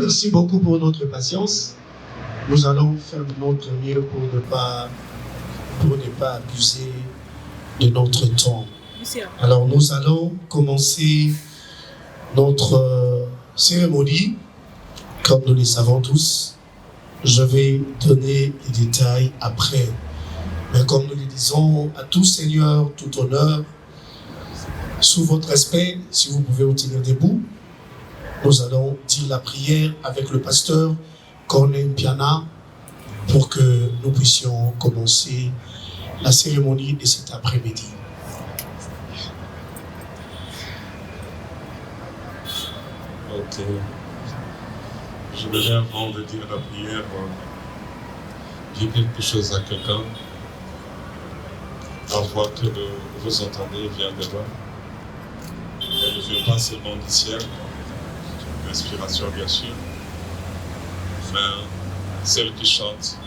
Merci beaucoup pour notre patience. Nous allons faire de notre mieux pour ne pas abuser de notre temps. Alors nous allons commencer notre cérémonie, comme nous le savons tous. Je vais donner les détails après. Mais comme nous le disons, à tout Seigneur, tout honneur, sous votre respect, si vous pouvez vous tenir debout, nous allons dire la prière avec le pasteur Corneille Piana pour que nous puissions commencer la cérémonie de cet après-midi. Ok. Je voudrais, avant de dire la prière, dire quelque chose à quelqu'un. La voix que vous entendez vient de loin. Elle ne vient pas seulement du ciel, l'inspiration bien sûr, mais celle qui chante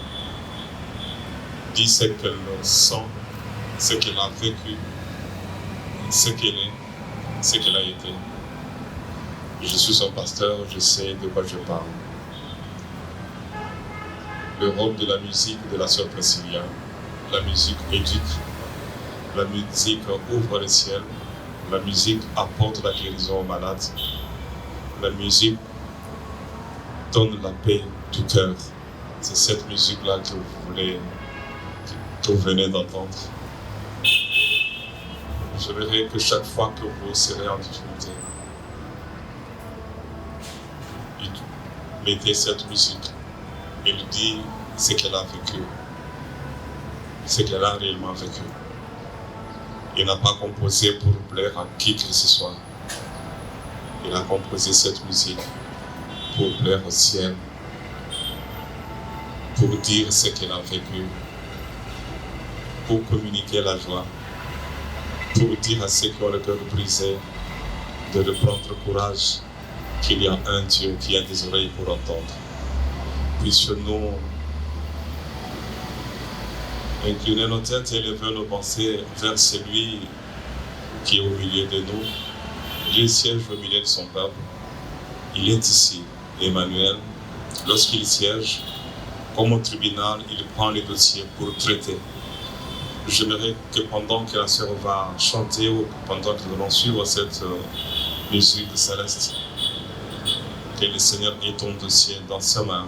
dit ce qu'elle sent, ce qu'elle a vécu, ce qu'elle est, ce qu'elle a été. Je suis son pasteur, je sais de quoi je parle. Le rôle de la musique de la sœur Priscilla, la musique éduque, la musique ouvre le ciel, la musique apporte la guérison aux malades, la musique donne la paix du cœur. C'est cette musique-là que vous venez d'entendre. J'aimerais que chaque fois que vous serez en difficulté, mettez cette musique et lui dites ce qu'elle a vécu, ce qu'elle a réellement vécu. Il n'a pas composé pour plaire à qui que ce soit. Il a composé cette musique pour plaire au ciel, pour dire ce qu'elle a vécu, pour communiquer la joie, pour dire à ceux qui ont le cœur brisé de reprendre courage, qu'il y a un Dieu qui a des oreilles pour entendre. Puissions-nous incliner nos têtes et élever nos pensées vers celui qui est au milieu de nous. Dieu siège au milieu de son peuple. Il est ici, Emmanuel. Lorsqu'il siège, comme au tribunal, il prend les dossiers pour traiter. J'aimerais que pendant que la sœur va chanter ou pendant que nous allons suivre cette musique céleste, que le Seigneur ait ton dossier dans sa main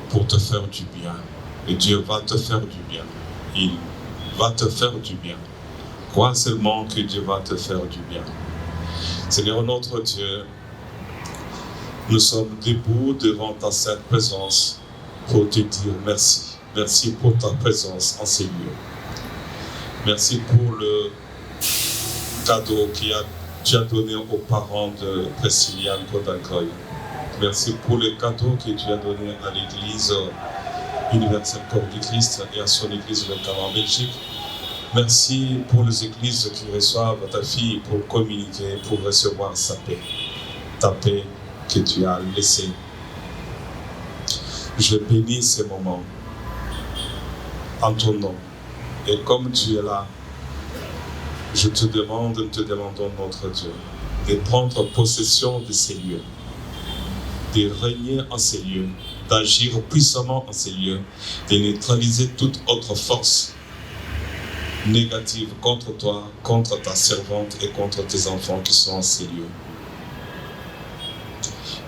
pour te faire du bien. Et Dieu va te faire du bien. Il va te faire du bien. Crois seulement que Dieu va te faire du bien. Seigneur notre Dieu, nous sommes debout devant ta sainte présence pour te dire merci. Merci pour ta présence en ces lieux. Merci pour le cadeau que tu as donné aux parents de Priscilla Kodankoy. Merci pour le cadeau que tu as donné à l'Église universelle Corps du Christ et à son Église locale en Belgique. Merci pour les églises qui reçoivent ta fille pour communiquer, pour recevoir sa paix. Ta paix que tu as laissée. Je bénis ces moments en ton nom. Et comme tu es là, je te demande, nous te demandons, notre Dieu, de prendre possession de ces lieux, de régner en ces lieux, d'agir puissamment en ces lieux, de neutraliser toute autre force négative contre toi, contre ta servante et contre tes enfants qui sont en ces lieux.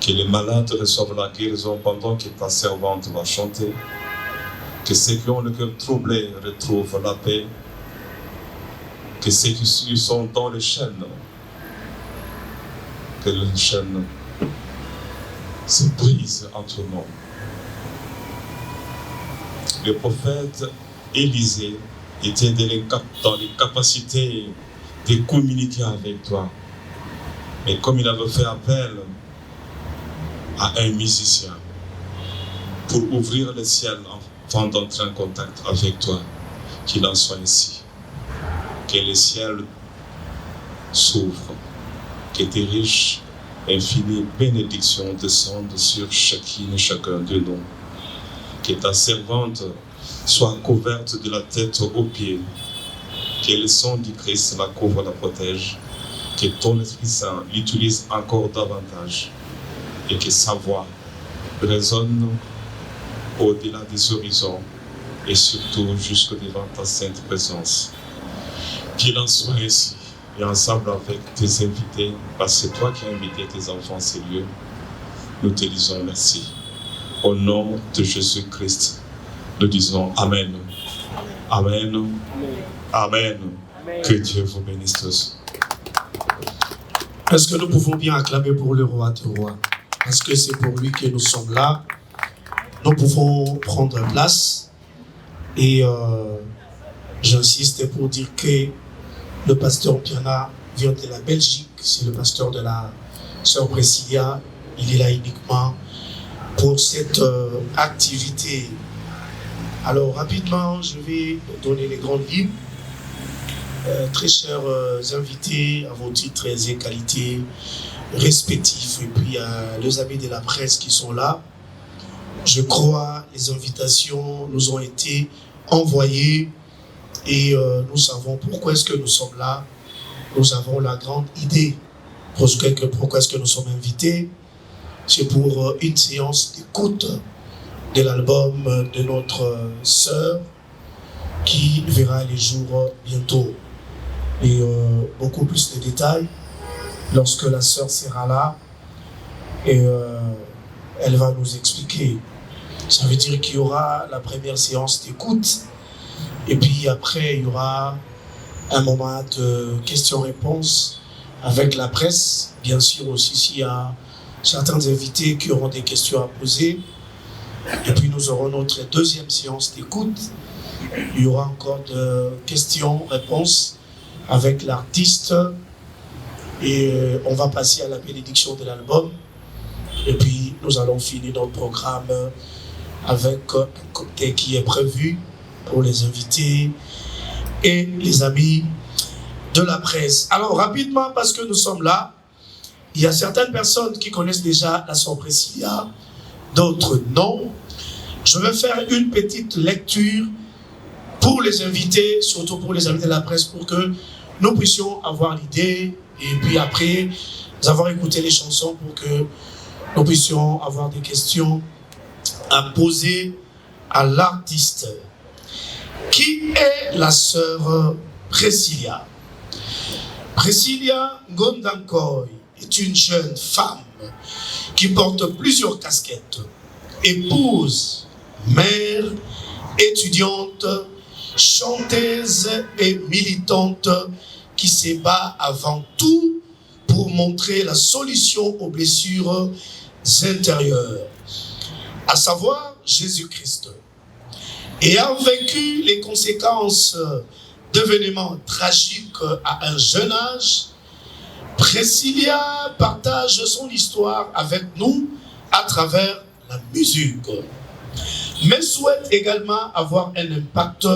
Que les malades reçoivent la guérison pendant que ta servante va chanter. Que ceux qui ont le cœur troublé retrouvent la paix. Que ceux qui sont dans les chaînes, que les chaînes se brisent entre nous. Le prophète Élisée était dans les capacités de communiquer avec toi. Mais comme il avait fait appel à un musicien pour ouvrir le ciel avant d'entrer en contact avec toi, qu'il en soit ainsi. Que le ciel s'ouvre, que tes riches, infinies bénédictions descendent sur chacune et chacun de nous. Que ta servante soit couverte de la tête aux pieds. Que le sang du Christ la couvre, la protège. Que ton Esprit Saint l'utilise encore davantage. Et que sa voix résonne au-delà des horizons et surtout jusqu'au devant ta sainte présence. Qu'il en soit ainsi, et ensemble avec tes invités, parce que c'est toi qui as invité tes enfants en ces lieux, nous te disons merci. Au nom de Jésus-Christ, nous disons Amen. Amen. Amen. Que Dieu vous bénisse tous. Est-ce que nous pouvons bien acclamer pour le roi des rois? Parce que c'est pour lui que nous sommes là. Nous pouvons prendre place. Et j'insiste pour dire que le pasteur Piana vient de la Belgique. C'est le pasteur de la sœur Priscilla. Il est là uniquement pour cette activité. Alors rapidement, je vais donner les grandes lignes. Très chers invités à vos titres et qualités respectifs, et puis à les amis de la presse qui sont là. Je crois les invitations nous ont été envoyées et nous savons pourquoi est-ce que nous sommes là. Nous avons la grande idée pourquoi est-ce que nous sommes invités. C'est pour une séance d'écoute de l'album de notre sœur qui verra les jours bientôt. Et beaucoup plus de détails lorsque la sœur sera là et elle va nous expliquer. Ça veut dire qu'il y aura la première séance d'écoute et puis après il y aura un moment de questions-réponses avec la presse. Bien sûr aussi s'il y a certains invités qui auront des questions à poser. Et puis nous aurons notre deuxième séance d'écoute. Il y aura encore de questions-réponses avec l'artiste et on va passer à la bénédiction de l'album et puis nous allons finir notre programme avec un cocktail qui est prévu pour les invités et les amis de la presse. Alors rapidement, parce que nous sommes là, il y a certaines personnes qui connaissent déjà la sœur Priscilla, d'autres non. Je vais faire une petite lecture pour les invités, surtout pour les amis de la presse, pour que nous puissions avoir l'idée et puis après avoir écouté les chansons pour que nous puissions avoir des questions à poser à l'artiste. Qui est la sœur Priscilla? Priscilla Ngondankoy est une jeune femme qui porte plusieurs casquettes. Épouse, mère, étudiante, chanteuse et militante qui se bat avant tout pour montrer la solution aux blessures intérieures, à savoir Jésus-Christ. Ayant vécu les conséquences d'événements tragiques à un jeune âge, Priscilla partage son histoire avec nous à travers la musique, mais souhaite également avoir un impact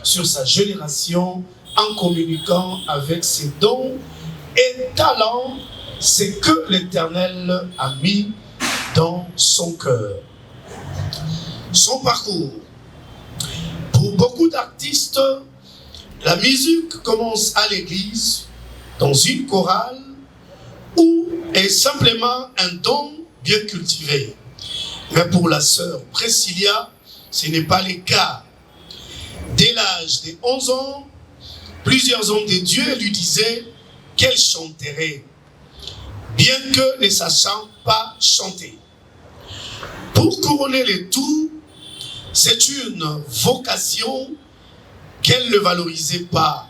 sur sa génération en communiquant avec ses dons et talents, c'est que l'Éternel a mis dans son cœur. Son parcours. Pour beaucoup d'artistes, la musique commence à l'église, dans une chorale, ou est simplement un don bien cultivé. Mais pour la sœur Priscilla, ce n'est pas le cas. Dès l'âge de 11 ans, plusieurs hommes de Dieu lui disaient qu'elle chanterait, bien que ne sachant pas chanter. Pour couronner le tout, c'est une vocation qu'elle ne valorisait pas,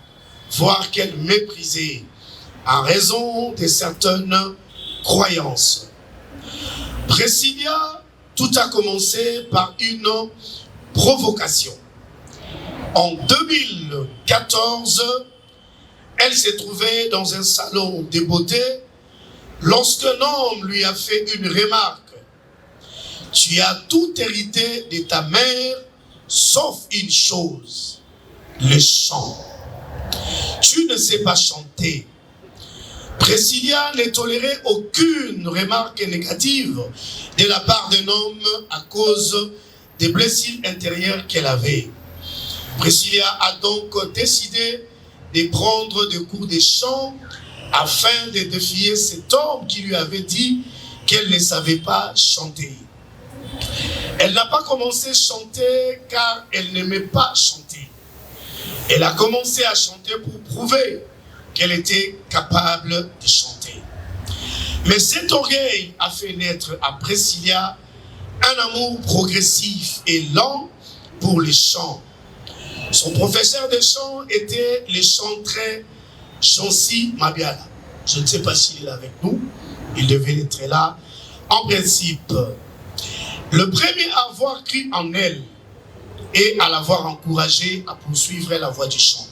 voire qu'elle méprisait, en raison de certaines croyances. Priscilla, tout a commencé par une provocation. En 2014, elle s'est trouvée dans un salon de beauté lorsqu'un homme lui a fait une remarque. « Tu as tout hérité de ta mère, sauf une chose, le chant. Tu ne sais pas chanter. » Priscilla ne tolérait aucune remarque négative de la part d'un homme à cause des blessures intérieures qu'elle avait. Priscilla a donc décidé de prendre des cours de chant afin de défier cet homme qui lui avait dit qu'elle ne savait pas chanter. Elle n'a pas commencé à chanter car elle n'aimait pas chanter. Elle a commencé à chanter pour prouver qu'elle était capable de chanter. Mais cet orgueil a fait naître à Priscilla un amour progressif et lent pour les chants. Son professeur de chant était le chanteur Chancy Mabiala. Je ne sais pas s'il est avec nous, il devait être là. En principe, le premier à avoir cru en elle et à l'avoir encouragée à poursuivre la voie du chant.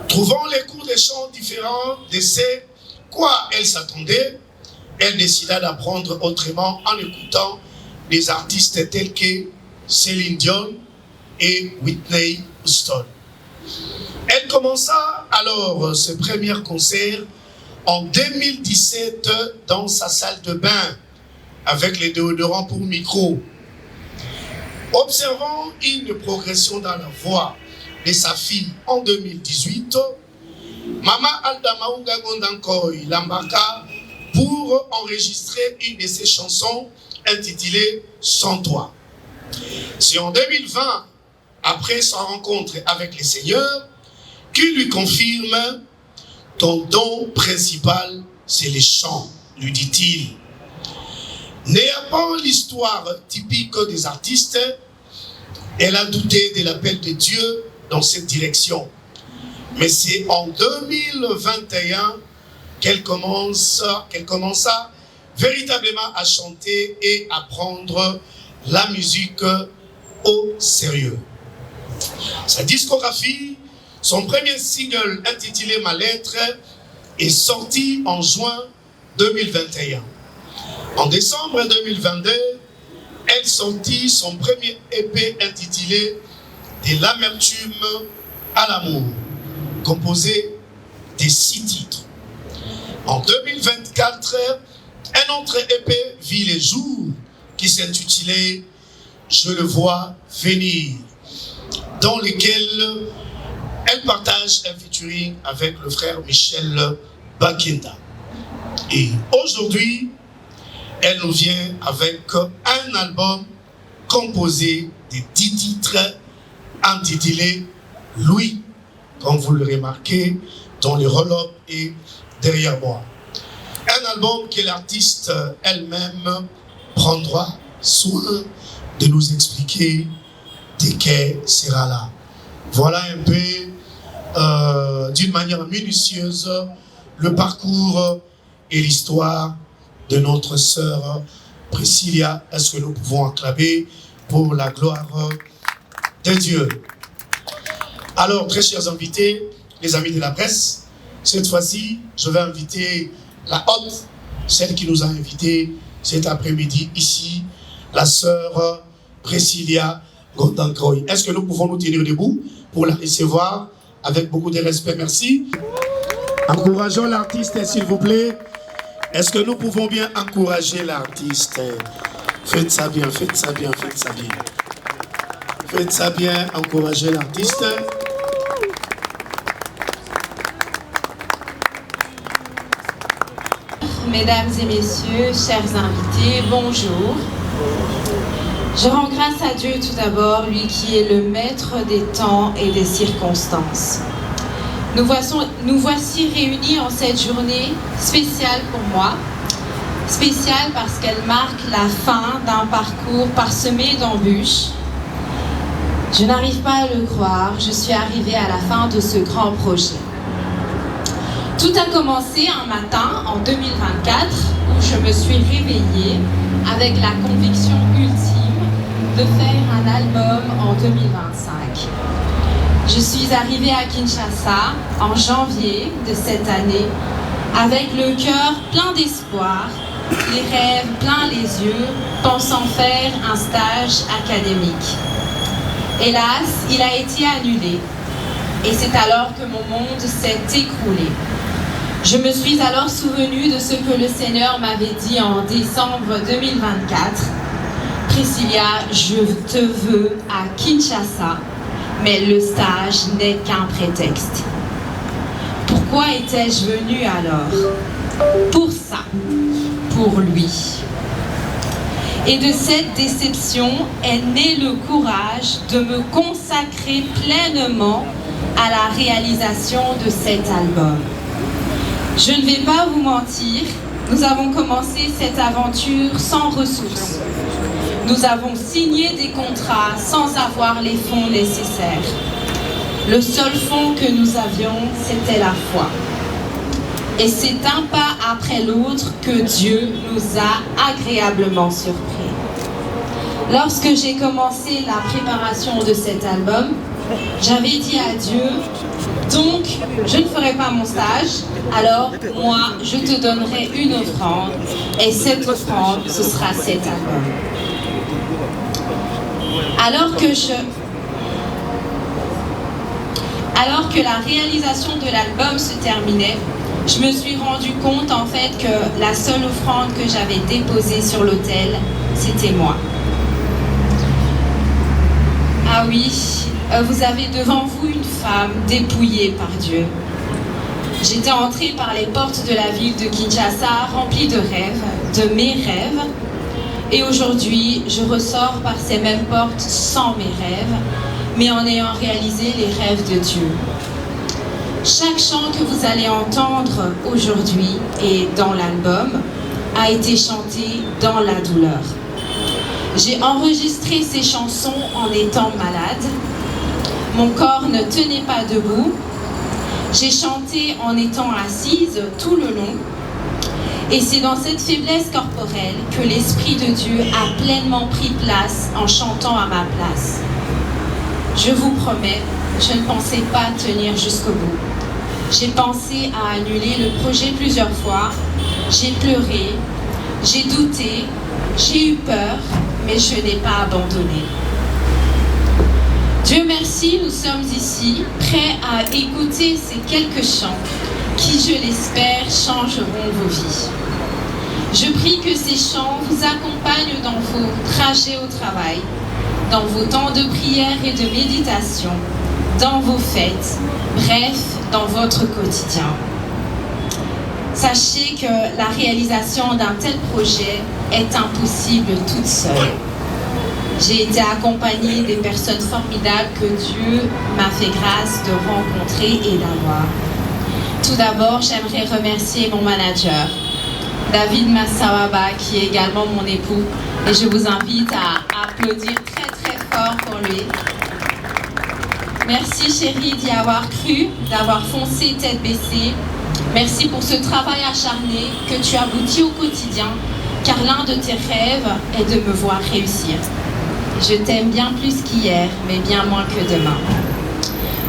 Trouvant les cours de chant différents de ce quoi elle s'attendait, elle décida d'apprendre autrement en écoutant des artistes tels que Céline Dion et Whitney Houston. Elle commença alors ses premiers concerts en 2017 dans sa salle de bain avec les déodorants pour micro. Observant une progression dans la voix de sa fille en 2018, Mama Alda Maunga Gondankoy l'embarqua pour enregistrer une de ses chansons intitulée « Sans toi ». C'est en 2020, après sa rencontre avec le Seigneur, qu'il lui confirme « Ton don principal, c'est les chants », lui dit-il. N'ayant pas l'histoire typique des artistes, elle a douté de l'appel de Dieu dans cette direction. Mais c'est en 2021 qu'elle commença véritablement à chanter et à prendre la musique au sérieux. Sa discographie, son premier single intitulé « Ma lettre » est sorti en juin 2021. En décembre 2022, elle sortit son premier EP intitulé « De l'amertume à l'amour », composé de 6 titres. En 2024, un autre EP vit les jours qui s'intitulait « Je le vois venir », dans lequel elle partage un featuring avec le frère Michel Bakenda. Et aujourd'hui, elle nous vient avec un album composé de 10 titres intitulé « Louis », comme vous le remarquez, dont le roll-up est derrière moi. Un album que l'artiste elle-même prendra soin de nous expliquer de quel sera là. Voilà un peu, d'une manière minutieuse, le parcours et l'histoire de notre sœur Priscilla. Est-ce que nous pouvons acclamer pour la gloire de Dieu? Alors, très chers invités, les amis de la presse, cette fois-ci, je vais inviter la hôte, celle qui nous a invités cet après-midi ici, la sœur Priscilla Gondankoy. Est-ce que nous pouvons nous tenir debout pour la recevoir avec beaucoup de respect? Merci. Encourageons l'artiste, s'il vous plaît. Est-ce que nous pouvons bien encourager l'artiste? Faites ça bien, faites ça bien, faites ça bien. Faites ça bien, encouragez l'artiste. Mesdames et messieurs, chers invités, bonjour. Je rends grâce à Dieu tout d'abord, lui qui est le maître des temps et des circonstances. Nous voici réunis en cette journée spéciale pour moi. Spéciale parce qu'elle marque la fin d'un parcours parsemé d'embûches. Je n'arrive pas à le croire, je suis arrivée à la fin de ce grand projet. Tout a commencé un matin en 2024 où je me suis réveillée avec la conviction ultime de faire un album en 2025. Je suis arrivée à Kinshasa en janvier de cette année avec le cœur plein d'espoir, les rêves plein les yeux, pensant faire un stage académique. Hélas, il a été annulé et c'est alors que mon monde s'est écroulé. Je me suis alors souvenue de ce que le Seigneur m'avait dit en décembre 2024. Priscilla, je te veux à Kinshasa, mais le stage n'est qu'un prétexte. Pourquoi étais-je venue alors? Pour ça, pour lui. Et de cette déception est né le courage de me consacrer pleinement à la réalisation de cet album. Je ne vais pas vous mentir, nous avons commencé cette aventure sans ressources. Nous avons signé des contrats sans avoir les fonds nécessaires. Le seul fonds que nous avions, c'était la foi. Et c'est un pas après l'autre que Dieu nous a agréablement surpris. Lorsque j'ai commencé la préparation de cet album, j'avais dit à Dieu, donc je ne ferai pas mon stage, alors moi je te donnerai une offrande et cette offrande ce sera cet album. Alors que la réalisation de l'album se terminait, je me suis rendu compte en fait que la seule offrande que j'avais déposée sur l'autel, c'était moi. Ah oui, vous avez devant vous une femme dépouillée par Dieu. J'étais entrée par les portes de la ville de Kinshasa remplie de rêves, de mes rêves. Et aujourd'hui, je ressors par ces mêmes portes sans mes rêves, mais en ayant réalisé les rêves de Dieu. Chaque chant que vous allez entendre aujourd'hui et dans l'album a été chanté dans la douleur. J'ai enregistré ces chansons en étant malade. Mon corps ne tenait pas debout. J'ai chanté en étant assise tout le long. Et c'est dans cette faiblesse corporelle que l'Esprit de Dieu a pleinement pris place en chantant à ma place. Je vous promets, je ne pensais pas tenir jusqu'au bout. J'ai pensé à annuler le projet plusieurs fois. J'ai pleuré, j'ai douté, j'ai eu peur, mais je n'ai pas abandonné. Dieu merci, nous sommes ici, prêts à écouter ces quelques chants qui, je l'espère, changeront vos vies. Je prie que ces chants vous accompagnent dans vos trajets au travail, dans vos temps de prière et de méditation, dans vos fêtes, bref, dans votre quotidien. Sachez que la réalisation d'un tel projet est impossible toute seule. J'ai été accompagnée des personnes formidables que Dieu m'a fait grâce de rencontrer et d'avoir. Tout d'abord, j'aimerais remercier mon manager, David Massawaba, qui est également mon époux. Et je vous invite à applaudir très très fort pour lui. Merci chérie d'y avoir cru, d'avoir foncé tête baissée. Merci pour ce travail acharné que tu aboutis au quotidien, car l'un de tes rêves est de me voir réussir. Je t'aime bien plus qu'hier, mais bien moins que demain.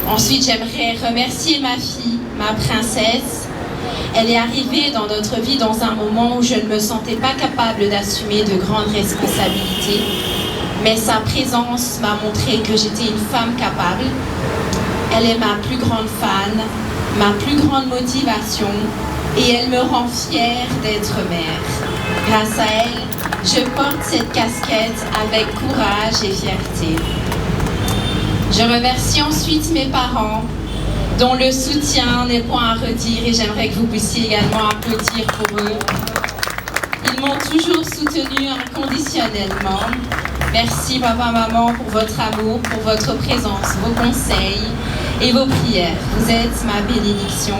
Ensuite, j'aimerais remercier ma fille, ma princesse. Elle est arrivée dans notre vie dans un moment où je ne me sentais pas capable d'assumer de grandes responsabilités. Mais sa présence m'a montré que j'étais une femme capable. Elle est ma plus grande fan, ma plus grande motivation et elle me rend fière d'être mère. Grâce à elle, je porte cette casquette avec courage et fierté. Je remercie ensuite mes parents, dont le soutien n'est point à redire et j'aimerais que vous puissiez également applaudir pour eux. Ils m'ont toujours soutenue inconditionnellement. Merci papa, maman pour votre amour, pour votre présence, vos conseils et vos prières. Vous êtes ma bénédiction.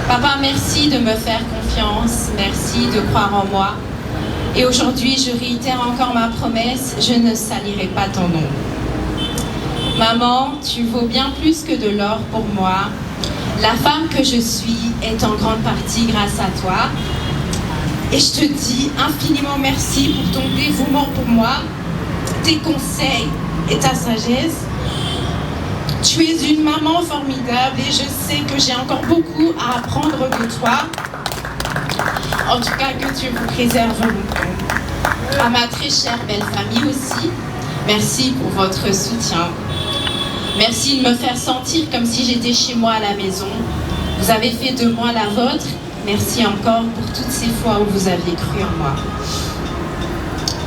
Papa, merci de me faire confiance, merci de croire en moi. Et aujourd'hui, je réitère encore ma promesse, je ne salirai pas ton nom. Maman, tu vaux bien plus que de l'or pour moi. La femme que je suis est en grande partie grâce à toi. Et je te dis infiniment merci pour ton dévouement pour moi, tes conseils et ta sagesse. Tu es une maman formidable et je sais que j'ai encore beaucoup à apprendre de toi. En tout cas, que Dieu vous préserve longtemps. À ma très chère belle famille aussi, merci pour votre soutien. Merci de me faire sentir comme si j'étais chez moi à la maison. Vous avez fait de moi la vôtre. Merci encore pour toutes ces fois où vous aviez cru en moi.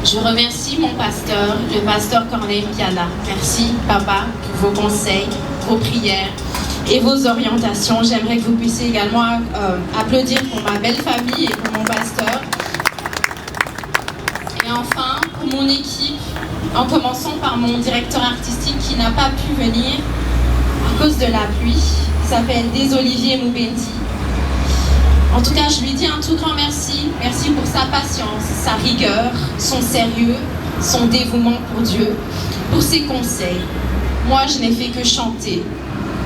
Je remercie mon pasteur, le pasteur Corneille Piana. Merci, papa, pour vos conseils, vos prières et vos orientations. J'aimerais que vous puissiez également applaudir pour ma belle famille et pour mon pasteur. Et enfin, pour mon équipe, en commençant par mon directeur artistique qui n'a pas pu venir à cause de la pluie, il s'appelle Desolivier Moubendi. En tout cas, je lui dis un tout grand merci. Merci pour sa patience, sa rigueur, son sérieux, son dévouement pour Dieu, pour ses conseils. Moi, je n'ai fait que chanter,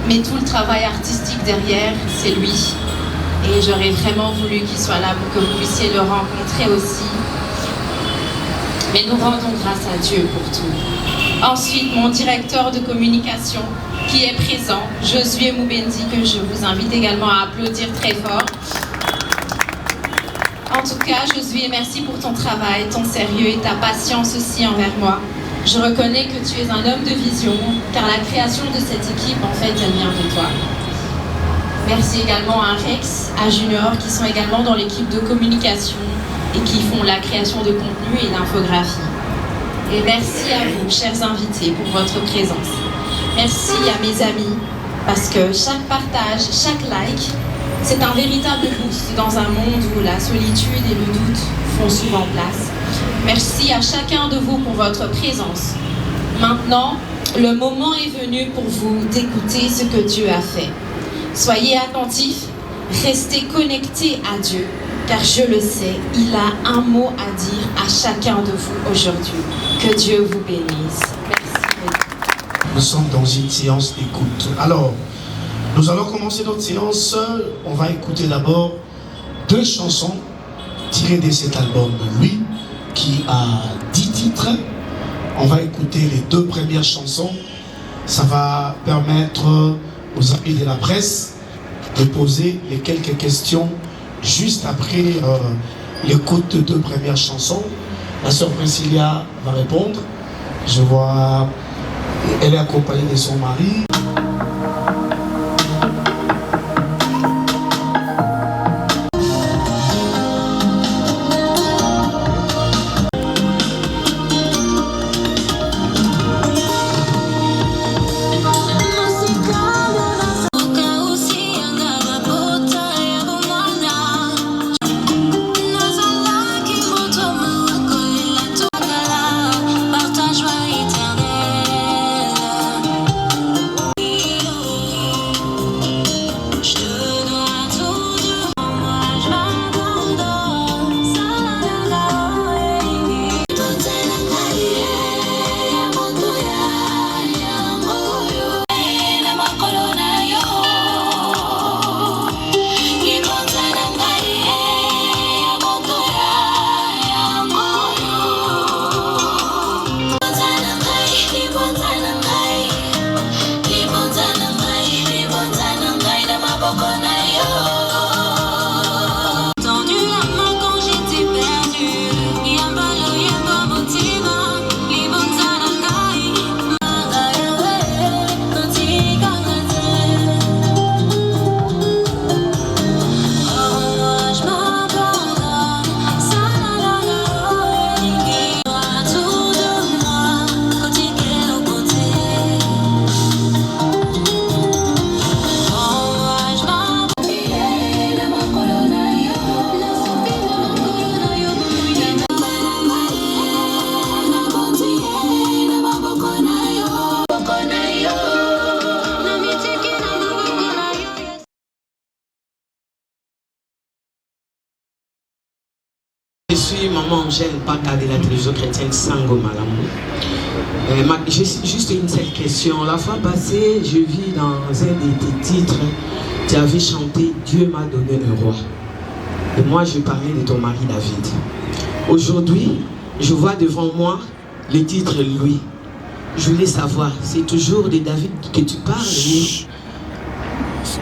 mais tout le travail artistique derrière, c'est lui. Et j'aurais vraiment voulu qu'il soit là pour que vous puissiez le rencontrer aussi. Mais nous rendons grâce à Dieu pour tout. Ensuite, mon directeur de communication qui est présent, Josué Moubendi, que je vous invite également à applaudir très fort. En tout cas, Josué, merci pour ton travail, ton sérieux et ta patience aussi envers moi. Je reconnais que tu es un homme de vision, car la création de cette équipe, en fait, elle vient de toi. Merci également à Rex, à Junior, qui sont également dans l'équipe de communication et qui font la création de contenu et d'infographie. Et merci à vous, chers invités, pour votre présence. Merci à mes amis, parce que chaque partage, chaque like, c'est un véritable boost dans un monde où la solitude et le doute font souvent place. Merci à chacun de vous pour votre présence. Maintenant, le moment est venu pour vous d'écouter ce que Dieu a fait. Soyez attentifs, restez connectés à Dieu, car je le sais, il a un mot à dire à chacun de vous aujourd'hui. Que Dieu vous bénisse. Merci. Nous sommes dans une séance d'écoute. Alors, nous allons commencer notre séance. On va écouter d'abord 2 chansons tirées de cet album, lui, qui a 10 titres. On va écouter les 2 premières chansons. Ça va permettre aux amis de la presse de poser les quelques questions juste après l'écoute de 2 premières chansons. La sœur Priscilla va répondre. Je vois, elle est accompagnée de son mari. Je suis Maman Angèle Paka de la télévision chrétienne Sango Malamou. J'ai juste une seule question. La fois passée, je vis dans un de tes titres, tu avais chanté « Dieu m'a donné un roi ». Et moi, je parlais de ton mari David. Aujourd'hui, je vois devant moi le titre « Louis ». Je voulais savoir, c'est toujours de David que tu parles, mais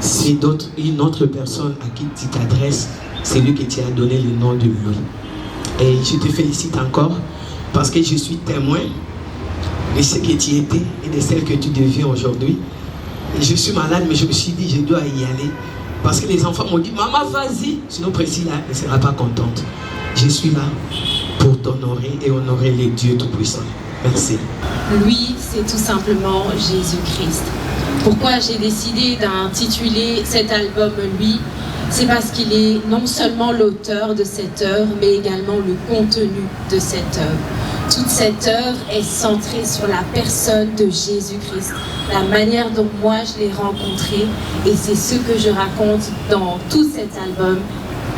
c'est une autre personne à qui tu t'adresses, c'est lui que tu as donné le nom de Louis. Et je te félicite encore parce que je suis témoin de ce que tu étais et de celle que tu deviens aujourd'hui. Je suis malade, mais je me suis dit, je dois y aller. Parce que les enfants m'ont dit, maman, vas-y. Sinon, Priscilla ne sera pas contente. Je suis là pour t'honorer et honorer les dieux tout-puissants. Merci. Lui, c'est tout simplement Jésus-Christ. Pourquoi j'ai décidé d'intituler cet album Lui? c'est parce qu'il est non seulement l'auteur de cette œuvre, mais également le contenu de cette œuvre. Toute cette œuvre est centrée sur la personne de Jésus-Christ, la manière dont moi je l'ai rencontré, et c'est ce que je raconte dans tout cet album,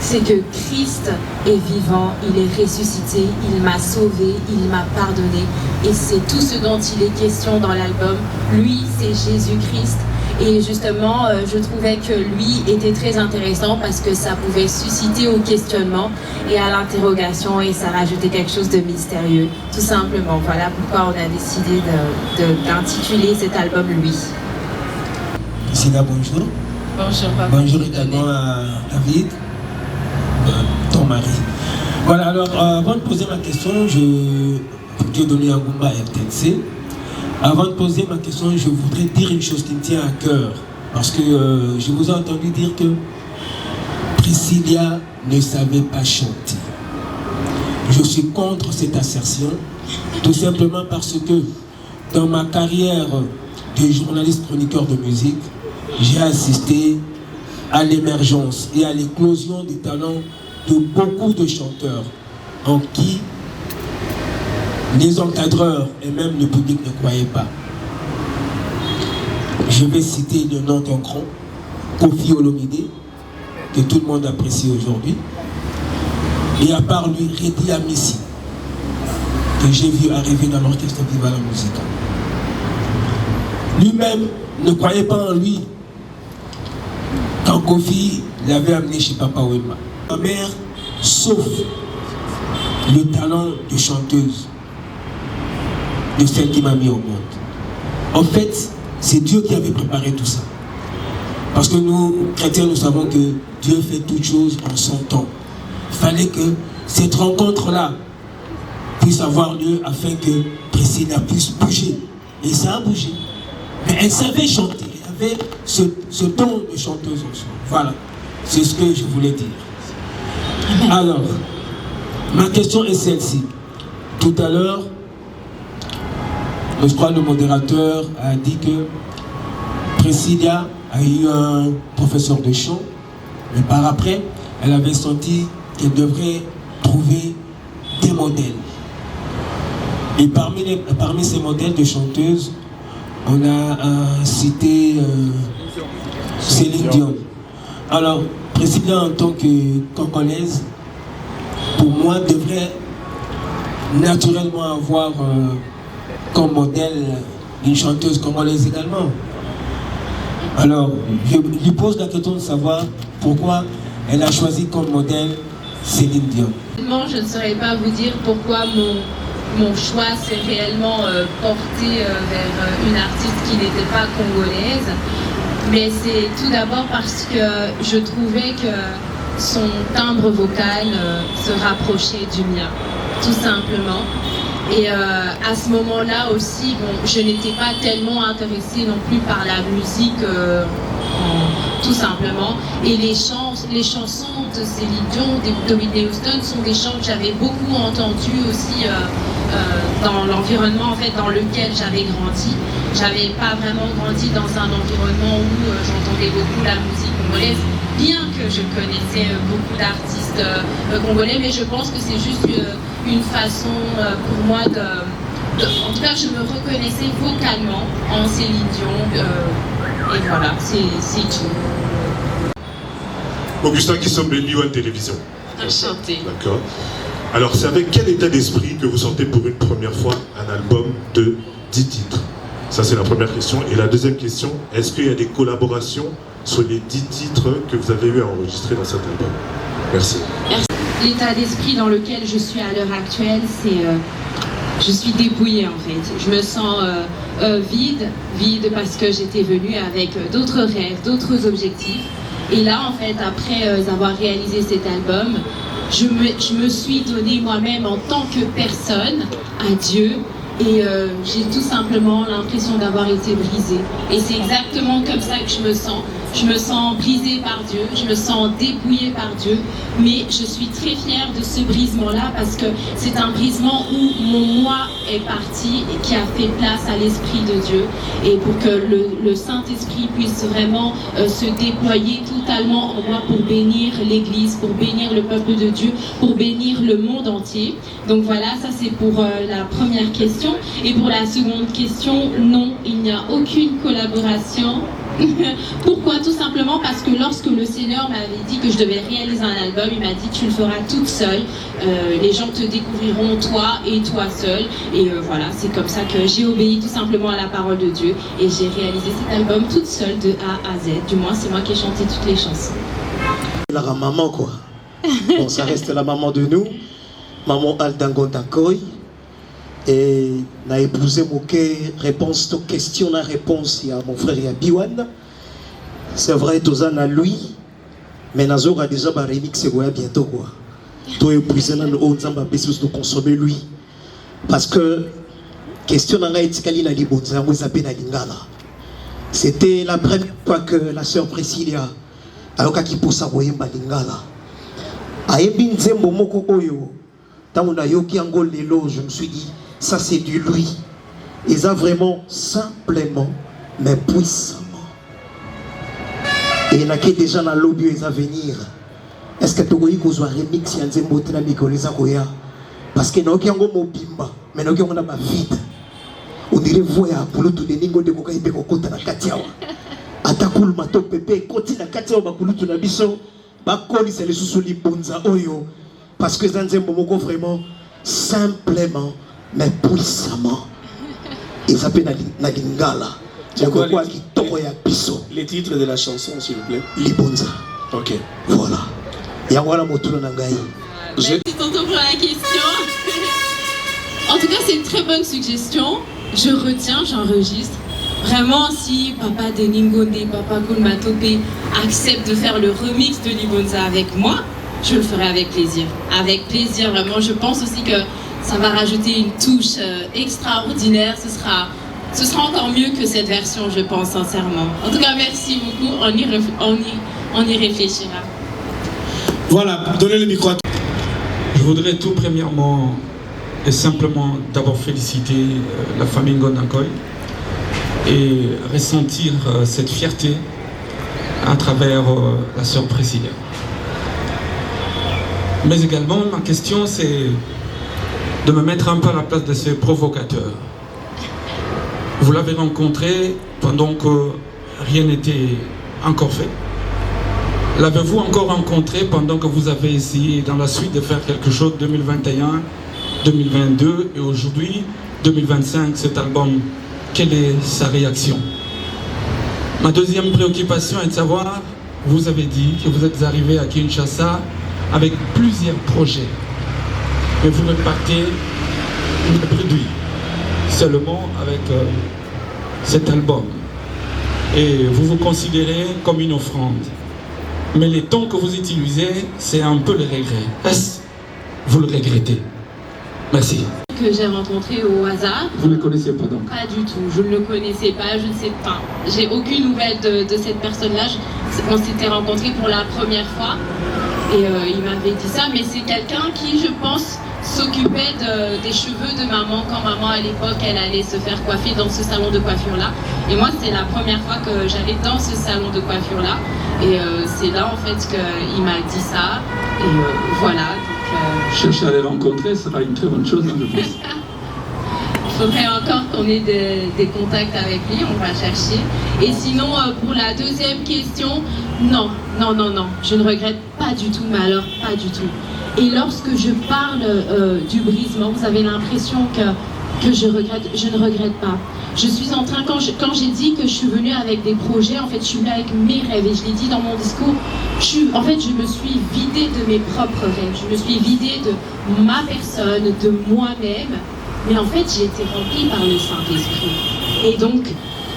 c'est que Christ est vivant, il est ressuscité, il m'a sauvé, il m'a pardonné, et c'est tout ce dont il est question dans l'album. Lui, c'est Jésus-Christ. Et justement, je trouvais que lui était très intéressant parce que ça pouvait susciter au questionnement et à l'interrogation, et ça rajoutait quelque chose de mystérieux. Tout simplement, voilà pourquoi on a décidé d'intituler cet album Lui. Priscilla, bonjour. Bonjour, papa. Bonjour également à David, ton mari. Voilà, alors avant de poser ma question, Dieu donné un Goumba RTNC. Avant de poser ma question, je voudrais dire une chose qui me tient à cœur. Parce que je vous ai entendu dire que Priscilla ne savait pas chanter. Je suis contre cette assertion, tout simplement parce que dans ma carrière de journaliste chroniqueur de musique, j'ai assisté à l'émergence et à l'éclosion des talents de beaucoup de chanteurs en qui les encadreurs et même le public ne croyaient pas. Je vais citer le nom d'un grand, Koffi Olomide, que tout le monde apprécie aujourd'hui. Et à part lui, Redi Amissi, que j'ai vu arriver dans l'orchestre Viva la Musica. Lui-même ne croyait pas en lui quand Koffi l'avait amené chez Papa Wemba. Ma mère, sauf le talent de chanteuse de celle qui m'a mis au monde. En fait, c'est Dieu qui avait préparé tout ça. Parce que nous, chrétiens, nous savons que Dieu fait toutes choses en son temps. Il fallait que cette rencontre-là puisse avoir lieu afin que Priscilla puisse bouger. Et ça a bougé. Mais elle savait chanter. Elle avait ce don de chanteuse en soi. Voilà. C'est ce que je voulais dire. Alors, ma question est celle-ci. Tout à l'heure, je crois que le modérateur a dit que Priscilla a eu un professeur de chant, mais par après, elle avait senti qu'elle devrait trouver des modèles. Et parmi ces modèles de chanteuses, on a cité Céline Dion. Alors, Priscilla, en tant que congolaise, pour moi, devrait naturellement avoir comme modèle une chanteuse congolaise également. Alors, je lui pose la question de savoir pourquoi elle a choisi comme modèle Céline Dion. Je ne saurais pas vous dire pourquoi mon choix s'est réellement porté vers une artiste qui n'était pas congolaise, mais c'est tout d'abord parce que je trouvais que son timbre vocal se rapprochait du mien, tout simplement. Et à ce moment-là aussi, bon, je n'étais pas tellement intéressée non plus par la musique, tout simplement. Et les chansons de Céline Dion, de Whitney Houston, sont des chants que j'avais beaucoup entendus aussi dans l'environnement en fait, dans lequel j'avais grandi. J'avais pas vraiment grandi dans un environnement où j'entendais beaucoup la musique congolaise, bien que je connaissais beaucoup d'artistes congolais, mais je pense que c'est juste une façon pour moi en tout cas, je me reconnaissais vocalement en Céline Dion, et voilà, c'est tout. Augustin Kissombeli, One Télévision. Enchanté. D'accord. Alors, c'est avec quel état d'esprit que vous sortez pour une première fois un album de 10 titres? Ça, c'est la première question. Et la deuxième question, est-ce qu'il y a des collaborations sur les 10 titres que vous avez eu à enregistrer dans cet album? Merci. L'état d'esprit dans lequel je suis à l'heure actuelle, c'est... je suis dépouillée en fait. Je me sens vide parce que j'étais venue avec d'autres rêves, d'autres objectifs. Et là, en fait, après avoir réalisé cet album, je me suis donné moi-même en tant que personne à Dieu. Et j'ai tout simplement l'impression d'avoir été brisée. Et c'est exactement comme ça que je me sens. je me sens brisée par Dieu, je me sens dépouillée par Dieu, mais je suis très fière de ce brisement-là parce que c'est un brisement où mon moi est parti et qui a fait place à l'Esprit de Dieu, et pour que le Saint-Esprit puisse vraiment se déployer totalement en moi pour bénir l'Église, pour bénir le peuple de Dieu, pour bénir le monde entier. Donc voilà, ça c'est pour la première question. Et pour la seconde question, non, il n'y a aucune collaboration. Pourquoi? Tout simplement parce que lorsque le Seigneur m'avait dit que je devais réaliser un album, il m'a dit tu le feras toute seule, les gens te découvriront toi et toi seule, et voilà, c'est comme ça que j'ai obéi tout simplement à la parole de Dieu et j'ai réalisé cet album toute seule de A à Z. Du moins c'est moi qui ai chanté toutes les chansons. La maman quoi. Bon, ça reste la maman de nous, maman Aldango Dakoy. Et n'a épousé mon réponse aux questions, la réponse il y a mon frère Yabiwan. C'est vrai tous en a lui, mais Nazo a déjà un remix bientôt quoi. Toi épousé dans le haut de consommer lui, parce que question n'a etikali na libonza moi zapé na lingala. C'était la première fois que la sœur Priscilla ayoka ki poussa boyemba lingala. Ayebi nzembo moko oyo tango na yoki yango lelo, je me suis dit ça c'est du lui. Ils ont vraiment simplement mais puissamment. Et il y a qui déjà dans l'objet ils à venir. Est-ce que tu vois qu'ils ont remix y a des mots très les akoya parce que nous qui avons mobimba mais nous qui avons ma vide. On dirait voya pour le tout les ningo de koka ibe kokota na katiawa. Atakul mato pepe koti na katiawa bakulu tu na biso bakoli c'est les susuli bonza oyo parce que dans un moment vraiment simplement mais puissamment. Ils s'appellent Nagingala. Les titres de la chanson, s'il vous plaît. Libonza. Ok. Voilà. Yawala Motulo Nangaï. Merci tonton pour la question. En tout cas, c'est une très bonne suggestion. Je retiens, j'enregistre. Vraiment, si Papa Deningonde, Papa Kulmatope accepte de faire le remix de Libonza avec moi, je le ferai avec plaisir. Avec plaisir, vraiment. Je pense aussi que ça va rajouter une touche extraordinaire. Ce sera encore mieux que cette version, je pense, sincèrement. En tout cas, merci beaucoup. On y réfléchira. Voilà, donnez le micro à toi. Je voudrais tout premièrement et simplement d'abord féliciter la famille Ngondakoy et ressentir cette fierté à travers la sœur Priscilla. Mais également, ma question, c'est de me mettre un peu à la place de ces provocateurs. Vous l'avez rencontré pendant que rien n'était encore fait. L'avez-vous encore rencontré pendant que vous avez essayé dans la suite de faire quelque chose 2021, 2022 et aujourd'hui, 2025, cet album? Quelle est sa réaction? Ma deuxième préoccupation est de savoir, vous avez dit que vous êtes arrivé à Kinshasa avec plusieurs projets. Mais vous repartez le produit seulement avec cet album. Et vous vous considérez comme une offrande. Mais les tons que vous utilisez, c'est un peu le regret. Est-ce que vous le regrettez? Merci. Que j'ai rencontré au hasard. Vous ne le connaissez pas donc? Pas du tout, je ne le connaissais pas, je ne sais pas. J'ai aucune nouvelle de cette personne-là. On s'était rencontrés pour la première fois et il m'avait dit ça, mais c'est quelqu'un qui, je pense, s'occupait des cheveux de maman quand maman à l'époque elle allait se faire coiffer dans ce salon de coiffure là, et moi c'est la première fois que j'allais dans ce salon de coiffure là, et c'est là en fait qu'il m'a dit ça, et voilà donc chercher à les rencontrer sera une très bonne chose, je pense. Il faudrait encore qu'on ait des contacts avec lui, on va chercher. Et sinon, pour la deuxième question, non, je ne regrette pas du tout, mais alors pas du tout. Et lorsque je parle du brisement, vous avez l'impression que je ne regrette pas. Je suis en train, quand j'ai dit que je suis venue avec des projets, en fait je suis venue avec mes rêves, et je l'ai dit dans mon discours, en fait je me suis vidée de mes propres rêves, je me suis vidée de ma personne, de moi-même, mais en fait j'ai été remplie par le Saint-Esprit. Et donc,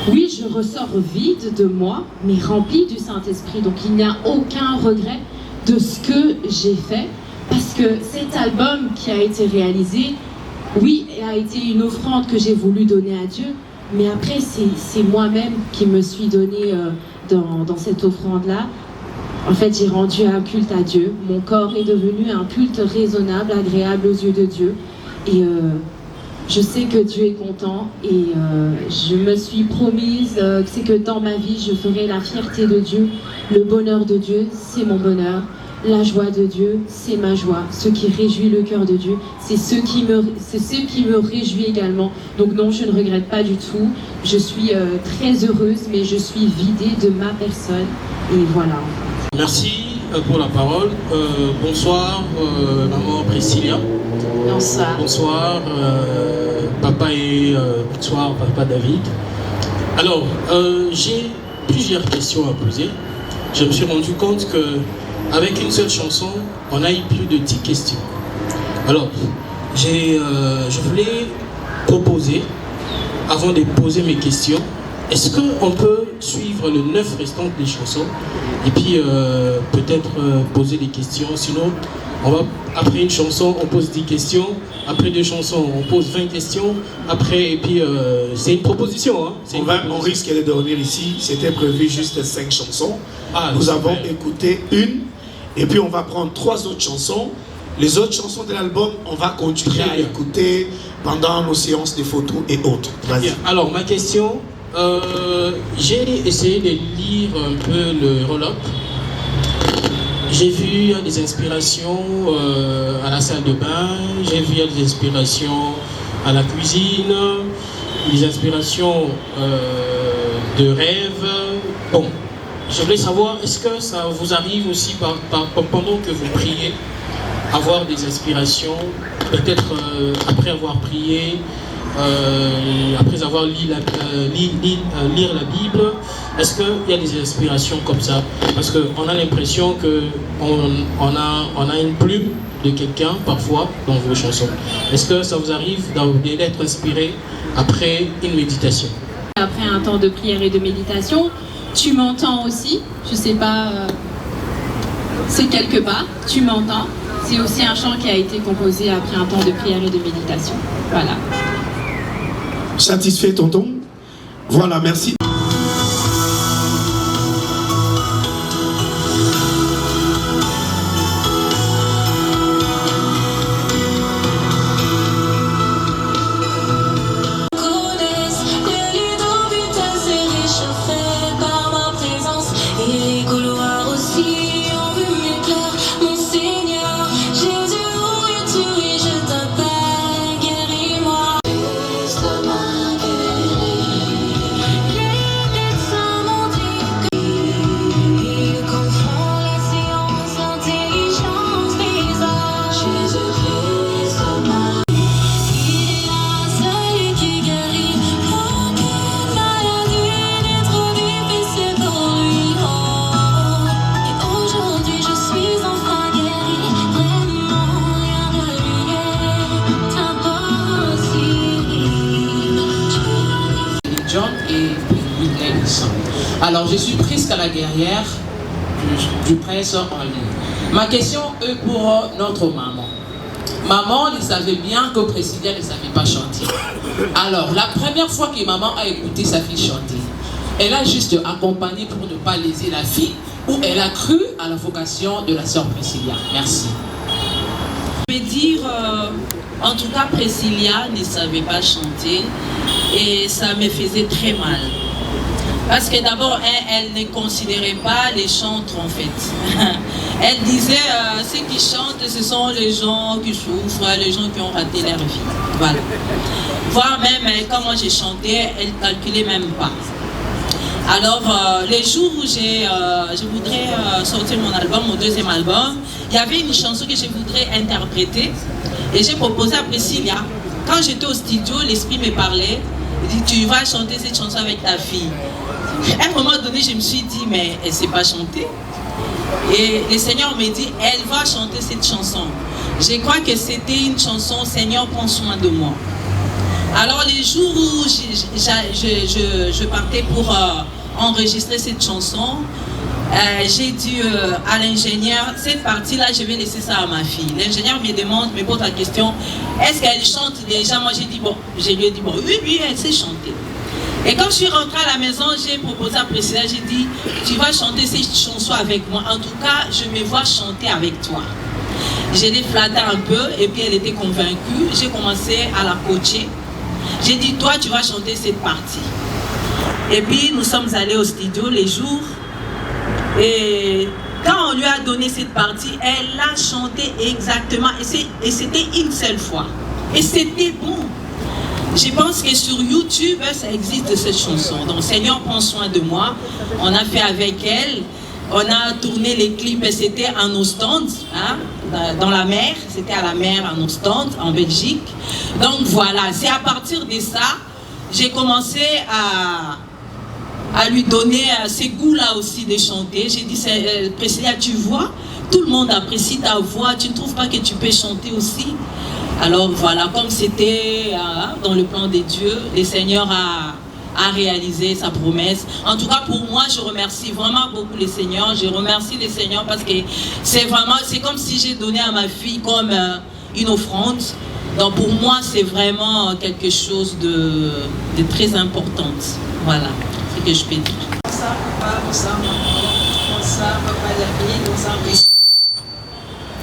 oui, je ressors vide de moi, mais remplie du Saint-Esprit. Donc il n'y a aucun regret de ce que j'ai fait, parce que cet album qui a été réalisé, oui, a été une offrande que j'ai voulu donner à Dieu, Mais après, c'est moi-même qui me suis donné dans cette offrande-là. En fait, j'ai rendu un culte à Dieu. Mon corps est devenu un culte raisonnable, agréable aux yeux de Dieu. Et je sais que Dieu est content. Et je me suis promise c'est que dans ma vie, je ferai la fierté de Dieu. Le bonheur de Dieu, c'est mon bonheur. La joie de Dieu, c'est ma joie. Ce qui réjouit le cœur de Dieu, c'est ce qui me réjouit également. Donc non, je ne regrette pas du tout. Je suis très heureuse, mais je suis vidée de ma personne. Et voilà. Merci pour la parole. Bonsoir, maman Priscilla. Bonsoir. Bonsoir, papa et bonsoir, papa David. Alors, j'ai plusieurs questions à poser. Je me suis rendu compte que avec une seule chanson, on a eu plus de 10 questions. Alors, je voulais proposer, avant de poser mes questions, est-ce qu'on peut suivre le 9 restant des chansons et puis peut-être poser des questions? Sinon, après une chanson, on pose 10 questions. Après 2 chansons, on pose 20 questions. Après, et puis c'est une proposition. Hein. On risque de dormir ici. C'était prévu juste 5 chansons. Nous avons écouté une. Et puis on va prendre 3 autres chansons. Les autres chansons de l'album, on va continuer à écouter pendant nos séances de photos et autres. Vas-y. Alors ma question, j'ai essayé de lire un peu le roll-up. J'ai vu des inspirations à la salle de bain, j'ai vu des inspirations à la cuisine, des inspirations de rêve. Bon. Je voulais savoir, est-ce que ça vous arrive aussi pendant que vous priez, avoir des inspirations, peut-être après avoir prié, après avoir lire la Bible, est-ce qu'il y a des inspirations comme ça? Parce qu'on a l'impression qu'on a une plume de quelqu'un parfois dans vos chansons. Est-ce que ça vous arrive d'être inspiré après une méditation? Après un temps de prière et de méditation, tu m'entends aussi, je sais pas, c'est quelque part, tu m'entends. C'est aussi un chant qui a été composé après un temps de prière et de méditation. Voilà. Satisfait, tonton? Voilà, merci. Alors, je suis Prisca la guerrière du Prince en ligne. Ma question est pour notre maman. Maman, elle savait bien que Priscilla ne savait pas chanter. Alors, la première fois que maman a écouté sa fille chanter, elle a juste accompagné pour ne pas léser la fille, ou elle a cru à la vocation de la sœur Priscilla. Merci. Je vais dire, en tout cas, Priscilla ne savait pas chanter et ça me faisait très mal. Parce que d'abord, elle ne considérait pas les chantres en fait. Elle disait, ceux qui chantent, ce sont les gens qui souffrent, les gens qui ont raté leur vie. Voilà. Voire même, quand moi j'ai chanté, elle ne calculait même pas. Alors, les jours où je voudrais sortir mon album, mon deuxième album, il y avait une chanson que je voudrais interpréter. Et j'ai proposé à Priscilla. Quand j'étais au studio, l'esprit me parlait. Il dit, tu vas chanter cette chanson avec ta fille. À un moment donné, je me suis dit, mais elle ne sait pas chanter. Et le Seigneur me dit, elle va chanter cette chanson. Je crois que c'était une chanson, Seigneur, prends soin de moi. Alors les jours où je partais pour enregistrer cette chanson, j'ai dit à l'ingénieur, cette partie-là, je vais laisser ça à ma fille. L'ingénieur me pose la question, est-ce qu'elle chante déjà? Moi j'ai dit, bon, je lui ai dit, bon, oui, elle sait chanter. Et quand je suis rentrée à la maison, j'ai proposé à Priscilla, j'ai dit, tu vas chanter ces chansons avec moi. En tout cas, je me vois chanter avec toi. J'ai les flatté un peu et puis elle était convaincue. J'ai commencé à la coacher. J'ai dit, toi, tu vas chanter cette partie. Et puis, nous sommes allés au studio les jours. Et quand on lui a donné cette partie, elle a chanté exactement. Et c'était une seule fois. Et c'était bon. Je pense que sur YouTube, ça existe cette chanson. Donc, Seigneur, prends soin de moi. On a fait avec elle. On a tourné les clips, c'était en Ostende, hein, dans la mer. C'était à la mer en Ostende, en Belgique. Donc, voilà. C'est à partir de ça, j'ai commencé à lui donner ces goûts-là aussi de chanter. J'ai dit, Priscilla, tu vois, tout le monde apprécie ta voix. Tu ne trouves pas que tu peux chanter aussi? Alors voilà, comme c'était dans le plan de Dieu, le Seigneur a réalisé sa promesse. En tout cas, pour moi, je remercie vraiment beaucoup le Seigneur. Je remercie le Seigneur parce que c'est comme si j'ai donné à ma fille comme une offrande. Donc pour moi, c'est vraiment quelque chose de très important. Voilà, c'est ce que je peux dire. Bonsoir papa, bonsoir maman, bonsoir papa David, bonsoir Priscilla.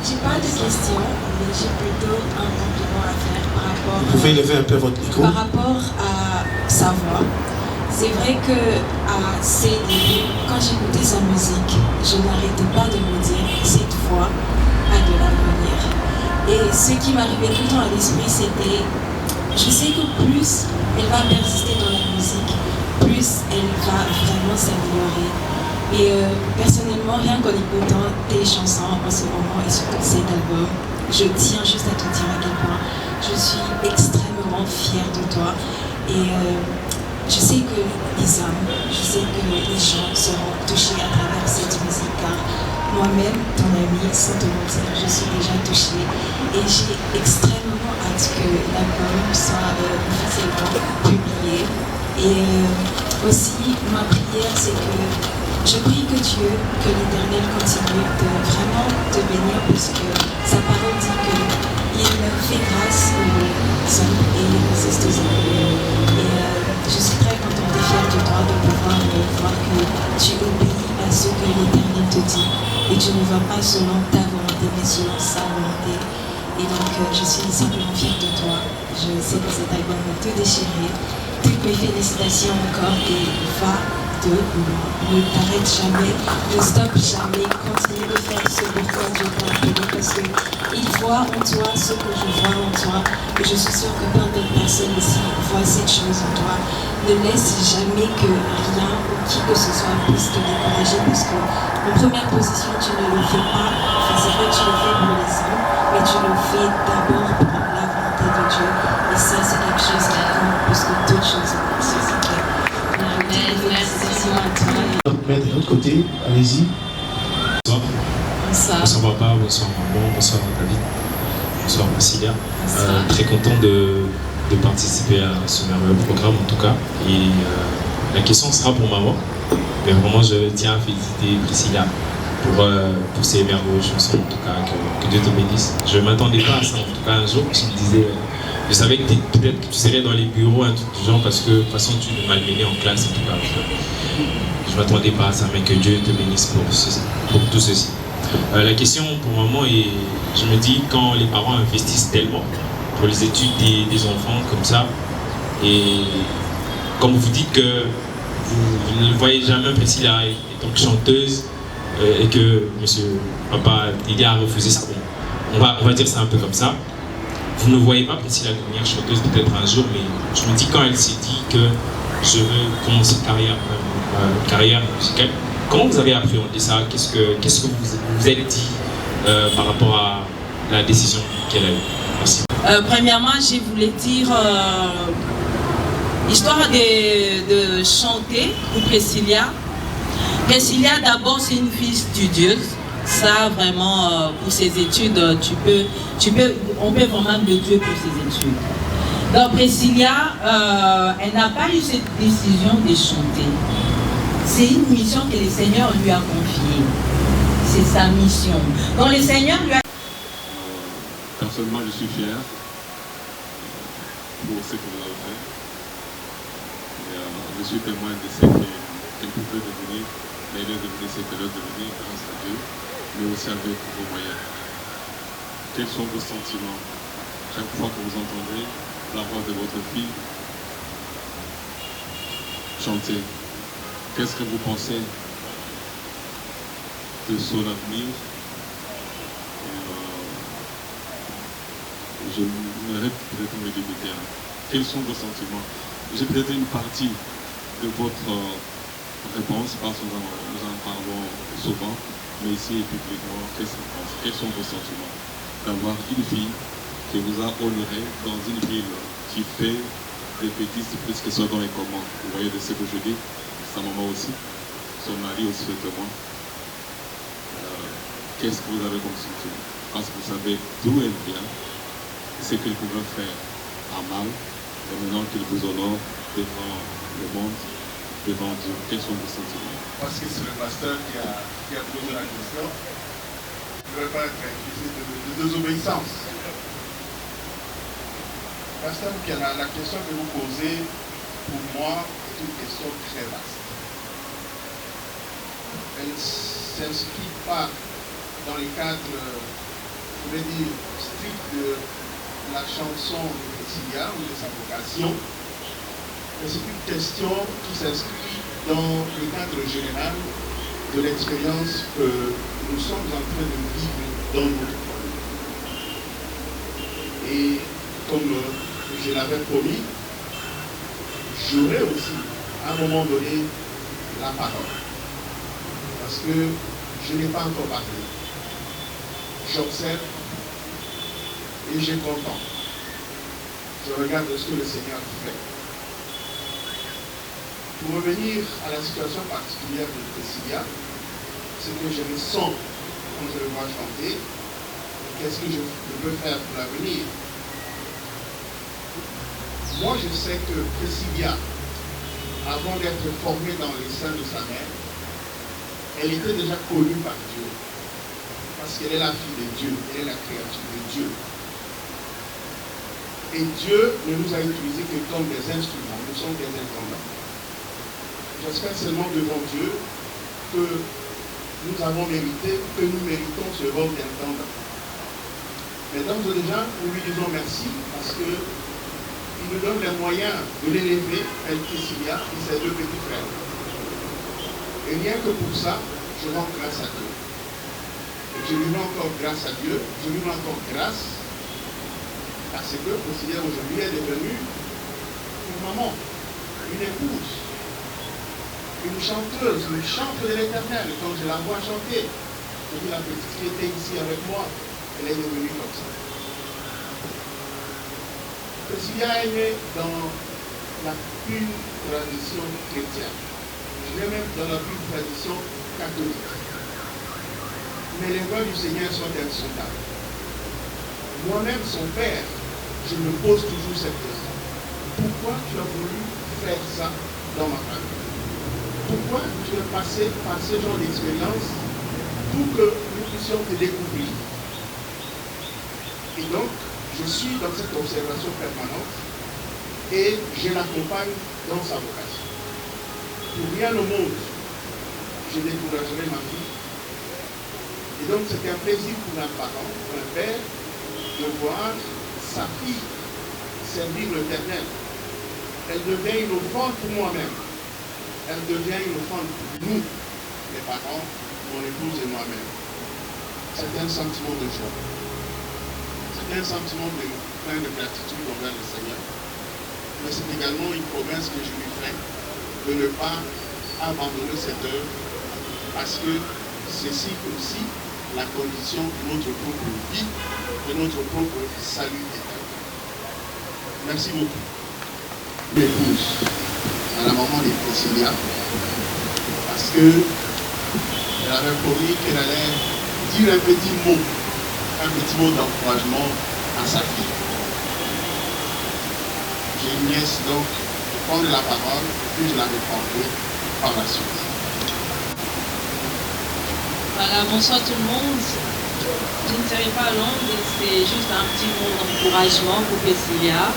J'ai pas de questions, mais j'ai plutôt un compliment à faire par rapport. Vous pouvez lever un peu votre micro. Par rapport à sa voix. C'est vrai que à ses débuts, quand j'écoutais sa musique, je n'arrêtais pas de me dire cette voix a de l'avenir. Et ce qui m'arrivait tout le temps à l'esprit, c'était, je sais que plus elle va persister dans la musique, plus elle va vraiment s'améliorer. Et personnellement, rien qu'en écoutant tes chansons en ce moment et surtout cet album, je tiens juste à te dire à quel point je suis extrêmement fière de toi. Et je sais que les hommes, je sais que les gens seront touchés à travers cette musique, car moi-même, ton amie, sans te mentir, je suis déjà touchée. Et j'ai extrêmement hâte que l'album soit officiellement publié. Et aussi, ma prière, c'est que je prie que Dieu, que l'Éternel continue de vraiment te bénir, parce que sa parole dit qu'il fait grâce aux hommes et il résiste aux hommes. Et je suis très contente et fière de toi de pouvoir voir que tu obéis à ce que l'Éternel te dit et tu ne vas pas selon ta volonté mais selon sa volonté. Et donc je suis simplement fière de toi. Je sais que cet album va te déchirer. Toutes mes félicitations encore et va de loin. Ne t'arrête jamais, ne stoppe jamais, continue de faire ce pourquoi Dieu t'a appelé, parce qu'il voit en toi ce que je vois en toi et je suis sûre que plein d'autres personnes ici voient cette chose en toi. Ne laisse jamais que rien ou qui que ce soit puisse te décourager, parce que en première position tu ne le fais pas, enfin c'est vrai que tu le fais pour les hommes, mais tu le fais d'abord pour la volonté de Dieu, et ça c'est quelque chose qui compte plus que d'autres choses dans la société. De l'autre côté, allez-y. Bonsoir. Bonsoir. Bonsoir papa, bonsoir maman, bonsoir David, bonsoir Priscilla. Très content de participer à ce merveilleux programme en tout cas. Et la question sera pour maman. Mais vraiment je tiens à féliciter Priscilla pour ces merveilleuses chansons en tout cas. Que Dieu te bénisse. Je ne m'attendais pas à ça en tout cas. Un jour je me disais, je savais que peut-être que tu serais dans les bureaux, un truc du genre, parce que de toute façon tu nous malmenais en classe en tout cas. Je ne m'attendais pas à ça, mais que Dieu te bénisse pour tout ceci. La question pour maman, et je me dis, quand les parents investissent tellement pour les études des enfants comme ça, et comme vous dites que vous ne voyez jamais Priscilla étant chanteuse, et que monsieur papa il a refusé ça, bon, on va dire ça un peu comme ça. Vous ne voyez pas Priscilla devenir chanteuse peut-être un jour, mais je me dis quand elle s'est dit que je veux commencer une carrière musicale, comment vous avez appréhendé ça? Qu'est-ce que vous vous êtes dit par rapport à la décision qu'elle a eue? Merci. Premièrement, je voulais dire, histoire de chanter pour Priscilla. Priscilla, d'abord, c'est une fille studieuse. Ça, vraiment, pour ses études, on peut vraiment le tuer pour ses études. Donc, Priscilla, elle n'a pas eu cette décision de chanter. C'est une mission que le Seigneur lui a confiée. C'est sa mission. Donc, le Seigneur lui a... Personnellement, je suis fier pour ce que vous avez fait. Et, Je suis témoin de ce qu'elle pouvait devenir, mais elle est devenue ce qu'elle est devenue grâce à Dieu, mais aussi avec vos moyens. Quels sont vos sentiments chaque fois que vous entendez la voix de votre fille chanter? Qu'est-ce que vous pensez de son avenir? Je mérite peut-être mes débuter. Quels sont vos sentiments? J'ai peut-être une partie de votre réponse parce que nous en parlons souvent, mais ici publiquement, qu'est-ce que vous pensez? Quels sont vos sentiments d'avoir une fille qui vous a honoré dans une ville qui fait des bêtises plus que ce dont est commun? Vous voyez de ce que je dis? Sa maman aussi, son mari aussi est témoin. Qu'est-ce que vous avez comme sentiment? Parce que vous savez d'où elle vient, ce qu'il pouvait faire à mal, et maintenant qu'il vous honore devant le monde, devant Dieu. Quels sont vos sentiments? Parce que c'est le pasteur qui a posé la question. Je ne vais pas être accusé de désobéissance. Pasteur Piana, la question que vous posez, pour moi, est une question très vaste. Elle ne s'inscrit pas dans les cadres, je vais dire, stricts de la chanson de Cecilia ou de sa vocation, mais c'est une question qui s'inscrit dans le cadre général de l'expérience que nous sommes en train de vivre dans notre monde. Et comme je l'avais promis, j'aurai aussi à un moment donné la parole. Parce que je n'ai pas encore parlé. J'observe et je contemple. Je regarde ce que le Seigneur fait. Pour revenir à la situation particulière de Cecilia, ce que je ressens quand je le vois chanter, qu'est-ce que je peux faire pour l'avenir? Moi, je sais que Cecilia, avant d'être formée dans les seins de sa mère, elle était déjà connue par Dieu. Parce qu'elle est la fille de Dieu, elle est la créature de Dieu. Et Dieu ne nous a utilisés que comme des instruments, nous sommes des intendants. J'espère seulement devant Dieu que nous avons mérité, que nous méritons ce rôle d'intendant. Mais d'ores et déjà, nous lui disons merci parce qu'il nous donne les moyens de l'élever, elle Cecilia et ses deux petits frères. Et rien que pour ça, je rends grâce à Dieu. Et je lui rends encore grâce à Dieu, je lui rends encore grâce parce que Cecilia aujourd'hui est devenue une maman, une épouse, une chanteuse, une chante de l'Éternel. Quand je la vois chanter, je dis la petite qui était ici avec moi, elle est devenue comme ça. Cecilia est née dans la pure tradition chrétienne. Je vais même dans la pure tradition catholique. Mais les voies du Seigneur sont insondables. Moi-même, son père, je me pose toujours cette question. Pourquoi tu as voulu faire ça dans ma famille? Pourquoi tu es passé par ce genre d'expérience pour que nous puissions te découvrir? Et donc, je suis dans cette observation permanente et je l'accompagne dans sa vocation. Pour rien au monde, je découragerai ma fille. Et donc, c'est un plaisir pour un parent, pour un père, de voir sa fille servir l'Éternel. Elle devient une offrande pour moi-même. Elle devient une offrande pour nous, les parents, mon épouse et moi-même. C'est un sentiment de joie. C'est un sentiment plein de gratitude envers le Seigneur. Mais c'est également une promesse que je lui fais de ne pas abandonner cette œuvre parce que ceci aussi la condition de notre propre vie, de notre propre salut éternel. Merci beaucoup. L'épouse à la maman de Cecilia parce qu'elle avait promis qu'elle allait dire un petit mot d'encouragement à sa fille. J'ai une nièce donc de prendre la parole puis je la répondrai par la suite. Voilà, bonsoir tout le monde. Je ne serai pas longue, c'est juste un petit mot d'encouragement pour Cecilia.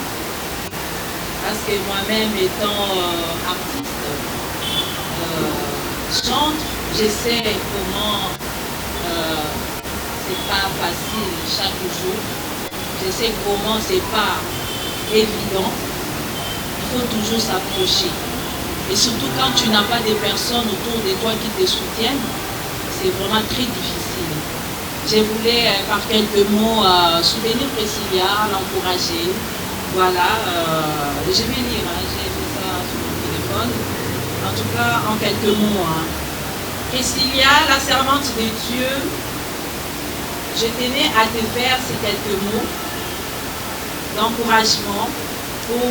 Parce que moi-même étant artiste, chante, je sais comment c'est pas facile chaque jour. Je sais comment c'est pas évident. Il faut toujours s'approcher. Et surtout quand tu n'as pas des personnes autour de toi qui te soutiennent, c'est vraiment très difficile. Je voulais par quelques mots soutenir Priscilla, l'encourager. Voilà, je vais lire, j'ai fait ça sur mon téléphone. En tout cas, en quelques mots. Priscilla, la servante de Dieu, je tenais à te faire ces quelques mots d'encouragement pour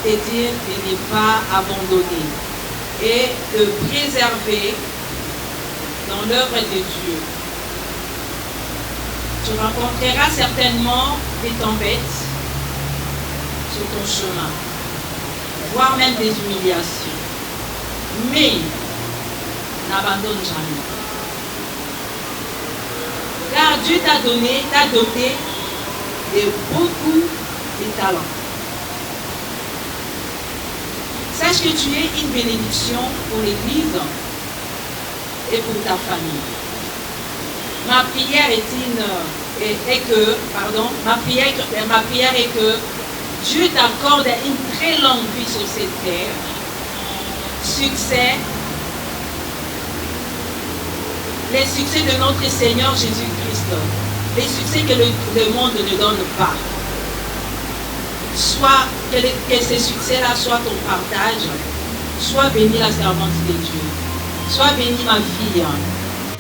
te dire de ne pas abandonner et de préserver dans l'œuvre de Dieu. Tu rencontreras certainement des tempêtes sur ton chemin, voire même des humiliations. Mais n'abandonne jamais. Car Dieu t'a doté de beaucoup de talents. Sache que tu es une bénédiction pour l'Église et pour ta famille. Ma prière est que Dieu t'accorde une très longue vie sur cette terre, succès, les succès de notre Seigneur Jésus-Christ, les succès que le monde ne donne pas. Soit que ces succès-là soient ton partage, soit béni la servante de Dieu, soit béni ma fille,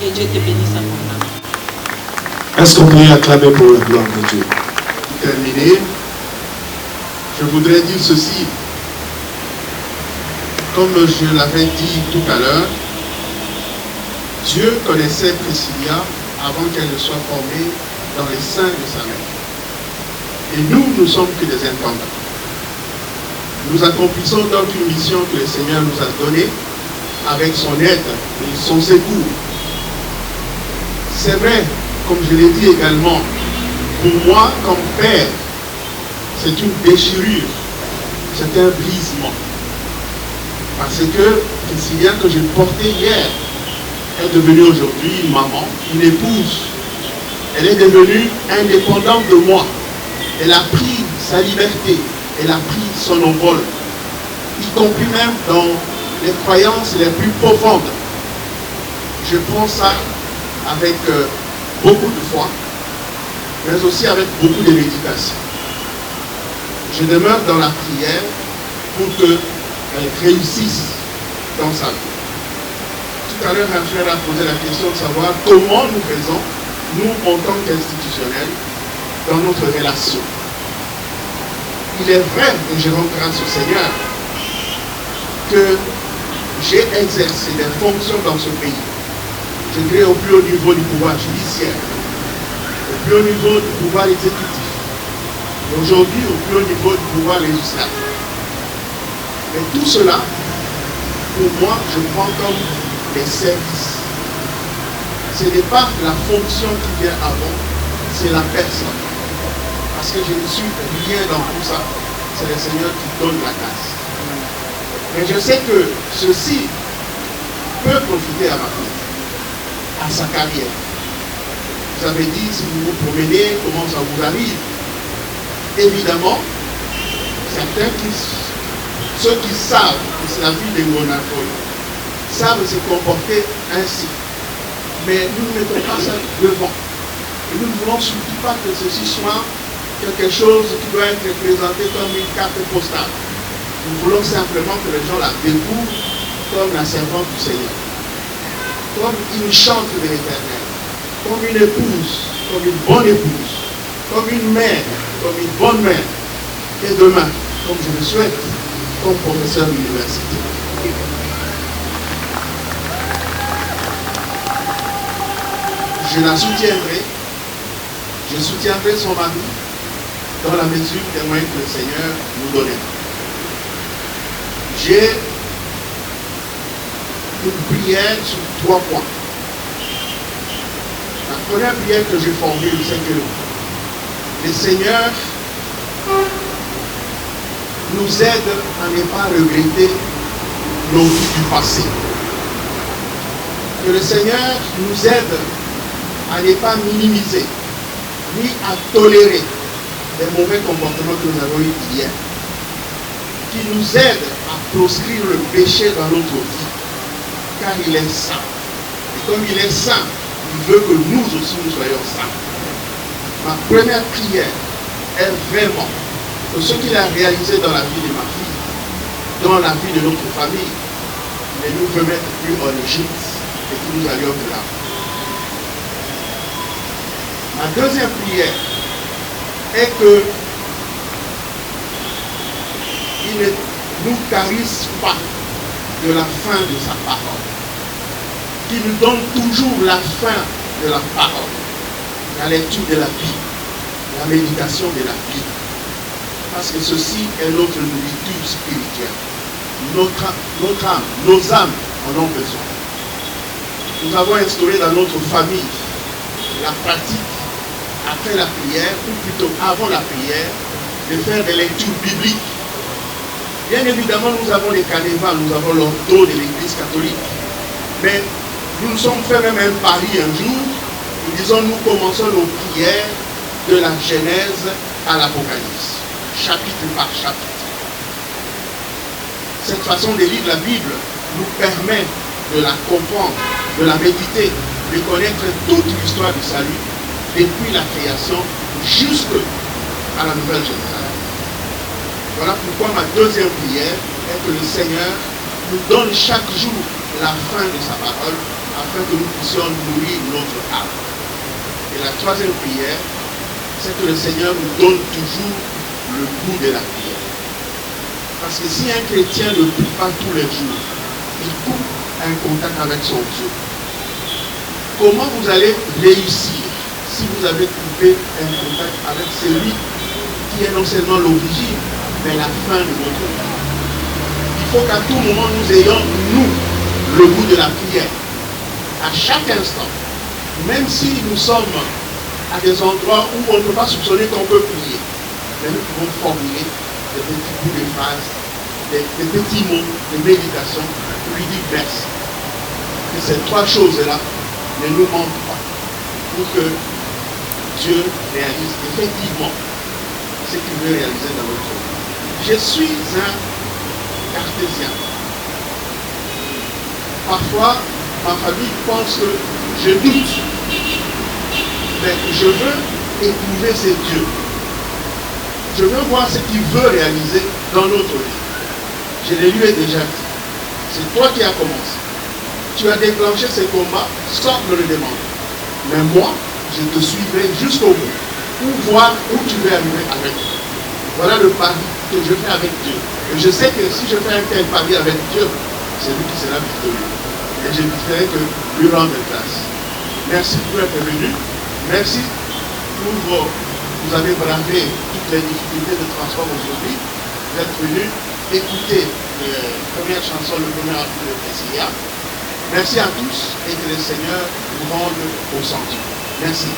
et Dieu te bénisse abondamment. Est-ce qu'on peut acclamer pour la gloire de Dieu? Pour terminer, je voudrais dire ceci. Comme je l'avais dit tout à l'heure, Dieu connaissait Priscilla avant qu'elle ne soit formée dans les seins de sa mère. Et nous, nous sommes que des intendants. Nous accomplissons donc une mission que le Seigneur nous a donnée avec son aide et son secours. C'est vrai, comme je l'ai dit également, pour moi, comme père, c'est une déchirure, c'est un brisement. Parce que Priscilla que j'ai portée hier est devenue aujourd'hui une maman, une épouse. Elle est devenue indépendante de moi. Elle a pris sa liberté, elle a pris son envol, y compris même dans les croyances les plus profondes. Je prends ça avec beaucoup de foi, mais aussi avec beaucoup de méditation. Je demeure dans la prière pour qu'elle réussisse dans sa vie. Tout à l'heure, un frère a posé la question de savoir comment nous faisons, nous en tant qu'institutionnels, dans notre relation. Il est vrai, et je rends grâce au Seigneur, que j'ai exercé des fonctions dans ce pays. Je dirais au plus haut niveau du pouvoir judiciaire, au plus haut niveau du pouvoir exécutif, et aujourd'hui au plus haut niveau du pouvoir législatif. Mais tout cela, pour moi, je prends comme des services. Ce n'est pas la fonction qui vient avant, c'est la personne. Parce que je ne suis rien dans tout ça. C'est le Seigneur qui donne la grâce. Mais je sais que ceci peut profiter à ma fille, à sa carrière. Vous avez dit, si vous vous promenez, comment ça vous arrive? Évidemment, ceux qui savent que c'est la vie de Monaco, savent se comporter ainsi. Mais nous ne mettons pas ça devant. Et nous ne voulons surtout pas que ceci soit quelque chose qui doit être présenté comme une carte postale. Nous voulons simplement que les gens la découvrent comme la servante du Seigneur, comme une chante de l'Éternel, comme une épouse, comme une bonne épouse, comme une mère, comme une bonne mère, et demain, comme je le souhaite, comme professeur d'université. Je la soutiendrai, je soutiendrai son mari dans la mesure des moyens que le Seigneur nous donnera. J'ai une prière sur 3 points. La première prière que je formule, c'est que le Seigneur nous aide à ne pas regretter nos vies du passé. Que le Seigneur nous aide à ne pas minimiser, ni à tolérer les mauvais comportements que nous avons eus hier. Qui nous aide à proscrire le péché dans notre vie, car il est saint. Et comme il est saint, il veut que nous aussi nous soyons saints. Ma première prière est vraiment que ce qu'il a réalisé dans la vie de ma fille, dans la vie de notre famille, ne nous remette plus en Égypte et que nous allions de là. Ma deuxième prière est que il ne nous caresse pas de la fin de sa parole. Qu'il nous donne toujours la fin de la parole. La lecture de la Bible, la méditation de la Bible. Parce que ceci est notre nourriture spirituelle. Notre âme, nos âmes en ont besoin. Nous avons instauré dans notre famille la pratique, après la prière, ou plutôt avant la prière, de faire des lectures bibliques. Bien évidemment, nous avons les canevas, nous avons l'ordre de l'Église catholique. Mais nous nous sommes fait même un pari un jour. Nous disons, nous commençons nos prières de la Genèse à l'Apocalypse, chapitre par chapitre. Cette façon de lire la Bible nous permet de la comprendre, de la méditer, de connaître toute l'histoire du salut, depuis la création jusqu'à la Nouvelle Jérusalem. Voilà pourquoi ma deuxième prière est que le Seigneur nous donne chaque jour la fin de sa parole afin que nous puissions nourrir notre âme. Et la troisième prière, c'est que le Seigneur nous donne toujours le goût de la prière. Parce que si un chrétien ne prie pas tous les jours, il coupe un contact avec son Dieu. Comment vous allez réussir si vous avez coupé un contact avec celui qui est non seulement l'origine, mais la fin de votre vie? Il faut qu'à tout moment nous ayons, nous, le goût de la prière. À chaque instant, même si nous sommes à des endroits où on ne peut pas soupçonner qu'on peut prier, mais nous pouvons formuler des petits bouts de phrases, des petits mots de méditation pour lui dire merci. Que ces trois choses-là ne nous manquent pas pour que Dieu réalise effectivement ce qu'il veut réaliser dans notre vie. Je suis un cartésien. Parfois, ma famille pense que je doute, mais je veux éprouver ces dieux. Je veux voir ce qu'il veut réaliser dans notre vie. Je le lui ai déjà dit. C'est toi qui as commencé. Tu as déclenché ce combat sans me le demander. Mais moi, je te suivrai jusqu'au bout pour voir où tu veux arriver avec moi. Voilà le pari que je fais avec Dieu. Et je sais que si je fais un tel pari avec Dieu, c'est lui qui sera victorieux. Et je ne ferai que lui rendre grâce. Merci pour être venu. Merci pour vous avez bravé toutes les difficultés de transport aujourd'hui. Vous êtes venu écouter la première chanson, le premier article de Priscilla. Merci à tous et que le Seigneur vous rende au centre. Merci.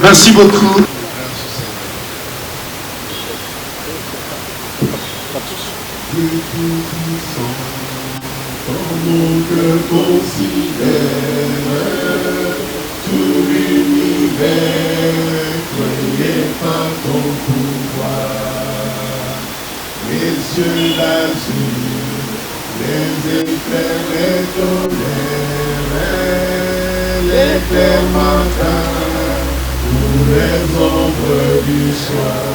Merci beaucoup. Dieu tout-puissant, ton nom que considère tout l'univers créé par ton pouvoir. Les cieux d'azur, les éclairs, les tonnerres, les clairs matins, ou les ombres du soir.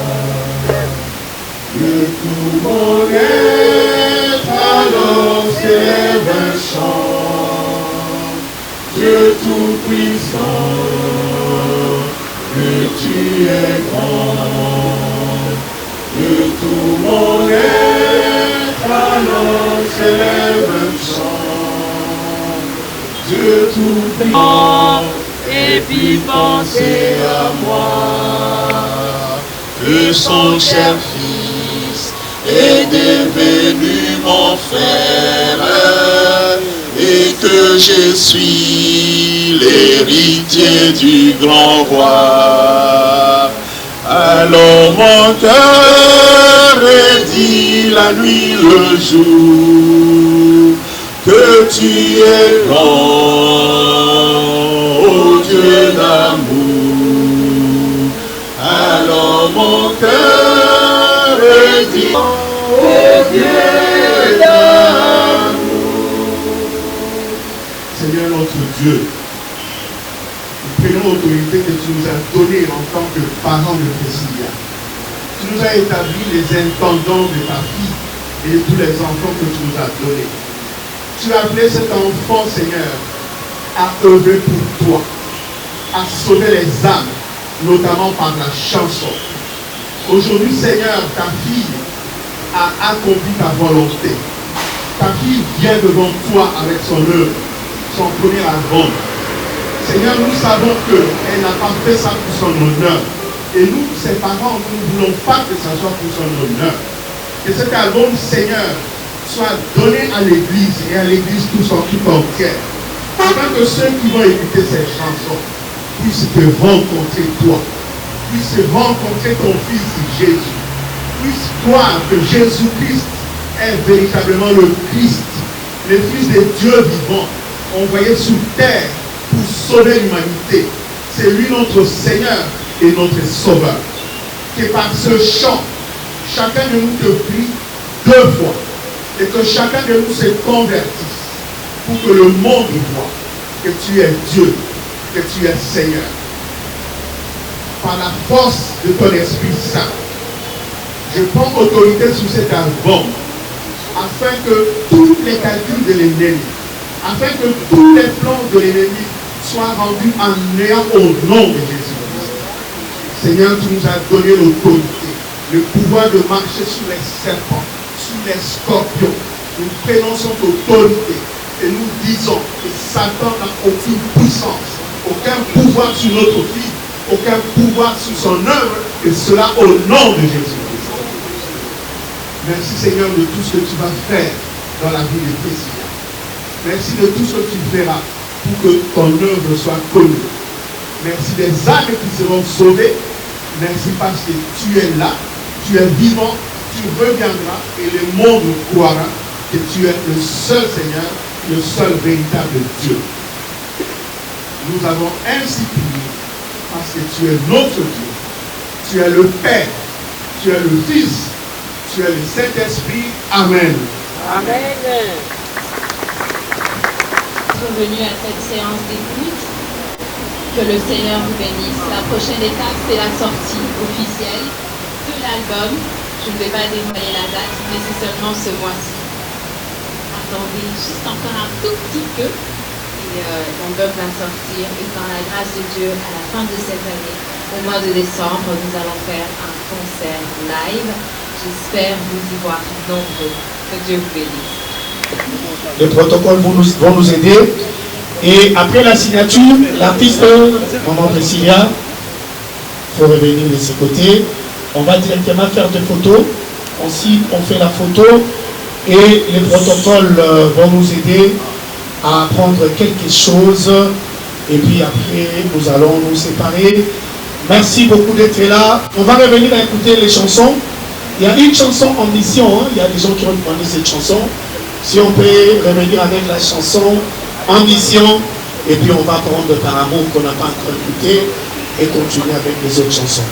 Que tout mon être alors s'élève un chant. Dieu tout-puissant, que tu es grand. Que tout mon être alors s'élève un chant. Dieu tout-puissant, et puis pensez à moi, que son cher Fils est devenu mon frère et que je suis l'héritier du grand roi. Alors mon cœur dit la nuit, le jour, que tu es grand Seigneur notre Dieu, nous prenons l'autorité que tu nous as donnée en tant que parents de Priscilla. Tu nous as établi les intendants de ta fille et de tous les enfants que tu nous as donnés. Tu as appelé cet enfant, Seigneur, à œuvrer pour toi, à sauver les âmes, notamment par la chanson. Aujourd'hui, Seigneur, ta fille a accompli ta volonté. Ta fille vient devant toi avec son œuvre, son premier album. Seigneur, nous savons qu'elle n'a pas fait ça pour son honneur. Et nous, ses parents, nous ne voulons pas que ça soit pour son honneur. Que cet album, Seigneur, soit donné à l'Église et à l'Église tout entière. Afin que ceux qui vont écouter ces chansons puissent te rencontrer toi, puissent rencontrer ton Fils Jésus, puissent croire que Jésus-Christ est véritablement le Christ, le Fils de Dieu vivant, envoyé sur terre pour sauver l'humanité. C'est lui notre Seigneur et notre Sauveur. Que par ce chant, chacun de nous te prie 2 fois et que chacun de nous se convertisse pour que le monde voit que tu es Dieu, que tu es Seigneur. Par la force de ton Esprit Saint, je prends autorité sur cet album afin que tous les calculs de l'ennemi, afin que tous les plans de l'ennemi soient rendus en néant au nom de Jésus-Christ. Seigneur, tu nous as donné l'autorité, le pouvoir de marcher sur les serpents, sur les scorpions. Nous prenons son autorité et nous disons que Satan n'a aucune puissance, aucun pouvoir sur notre vie, aucun pouvoir sur son œuvre, et cela au nom de Jésus-Christ. Merci Seigneur de tout ce que tu vas faire dans la vie de Priscilla. Merci de tout ce que tu feras pour que ton œuvre soit connue. Merci des âmes qui seront sauvées. Merci parce que tu es là, tu es vivant, tu reviendras et le monde croira que tu es le seul Seigneur, le seul véritable Dieu. Nous avons ainsi prié parce que tu es notre Dieu. Tu es le Père, tu es le Fils, tu es le Saint-Esprit. Amen. Amen. Venu à cette séance d'écoute. Que le Seigneur vous bénisse. La prochaine étape, c'est la sortie officielle de l'album. Je ne vais pas dévoiler la date, mais c'est seulement ce mois-ci. Attendez juste encore un tout petit peu. Et l'album va sortir. Et par la grâce de Dieu, à la fin de cette année, au mois de décembre, nous allons faire un concert live. J'espère vous y voir nombreux. Que Dieu vous bénisse. Les protocoles vont nous aider. Et après la signature, l'artiste, Maman Priscilla, il faut revenir de ce côté. On va directement faire des photos. Ensuite, on fait la photo. Et les protocoles vont nous aider à apprendre quelque chose. Et puis après, nous allons nous séparer. Merci beaucoup d'être là. On va revenir à écouter les chansons. Il y a une chanson en mission. Hein. Il y a des gens qui ont demandé cette chanson. Si on peut revenir avec la chanson Ambition, et puis on va prendre Par amour qu'on n'a pas encore écouté et continuer avec les autres chansons.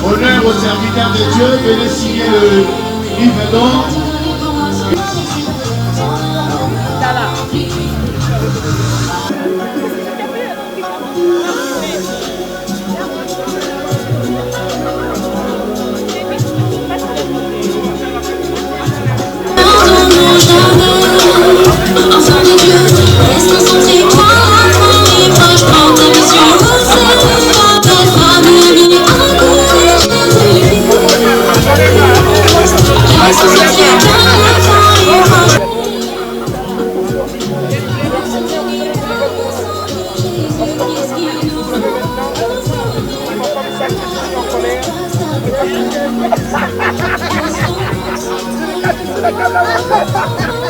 Honneur aux serviteurs de Dieu, venez signer le livre d'or. La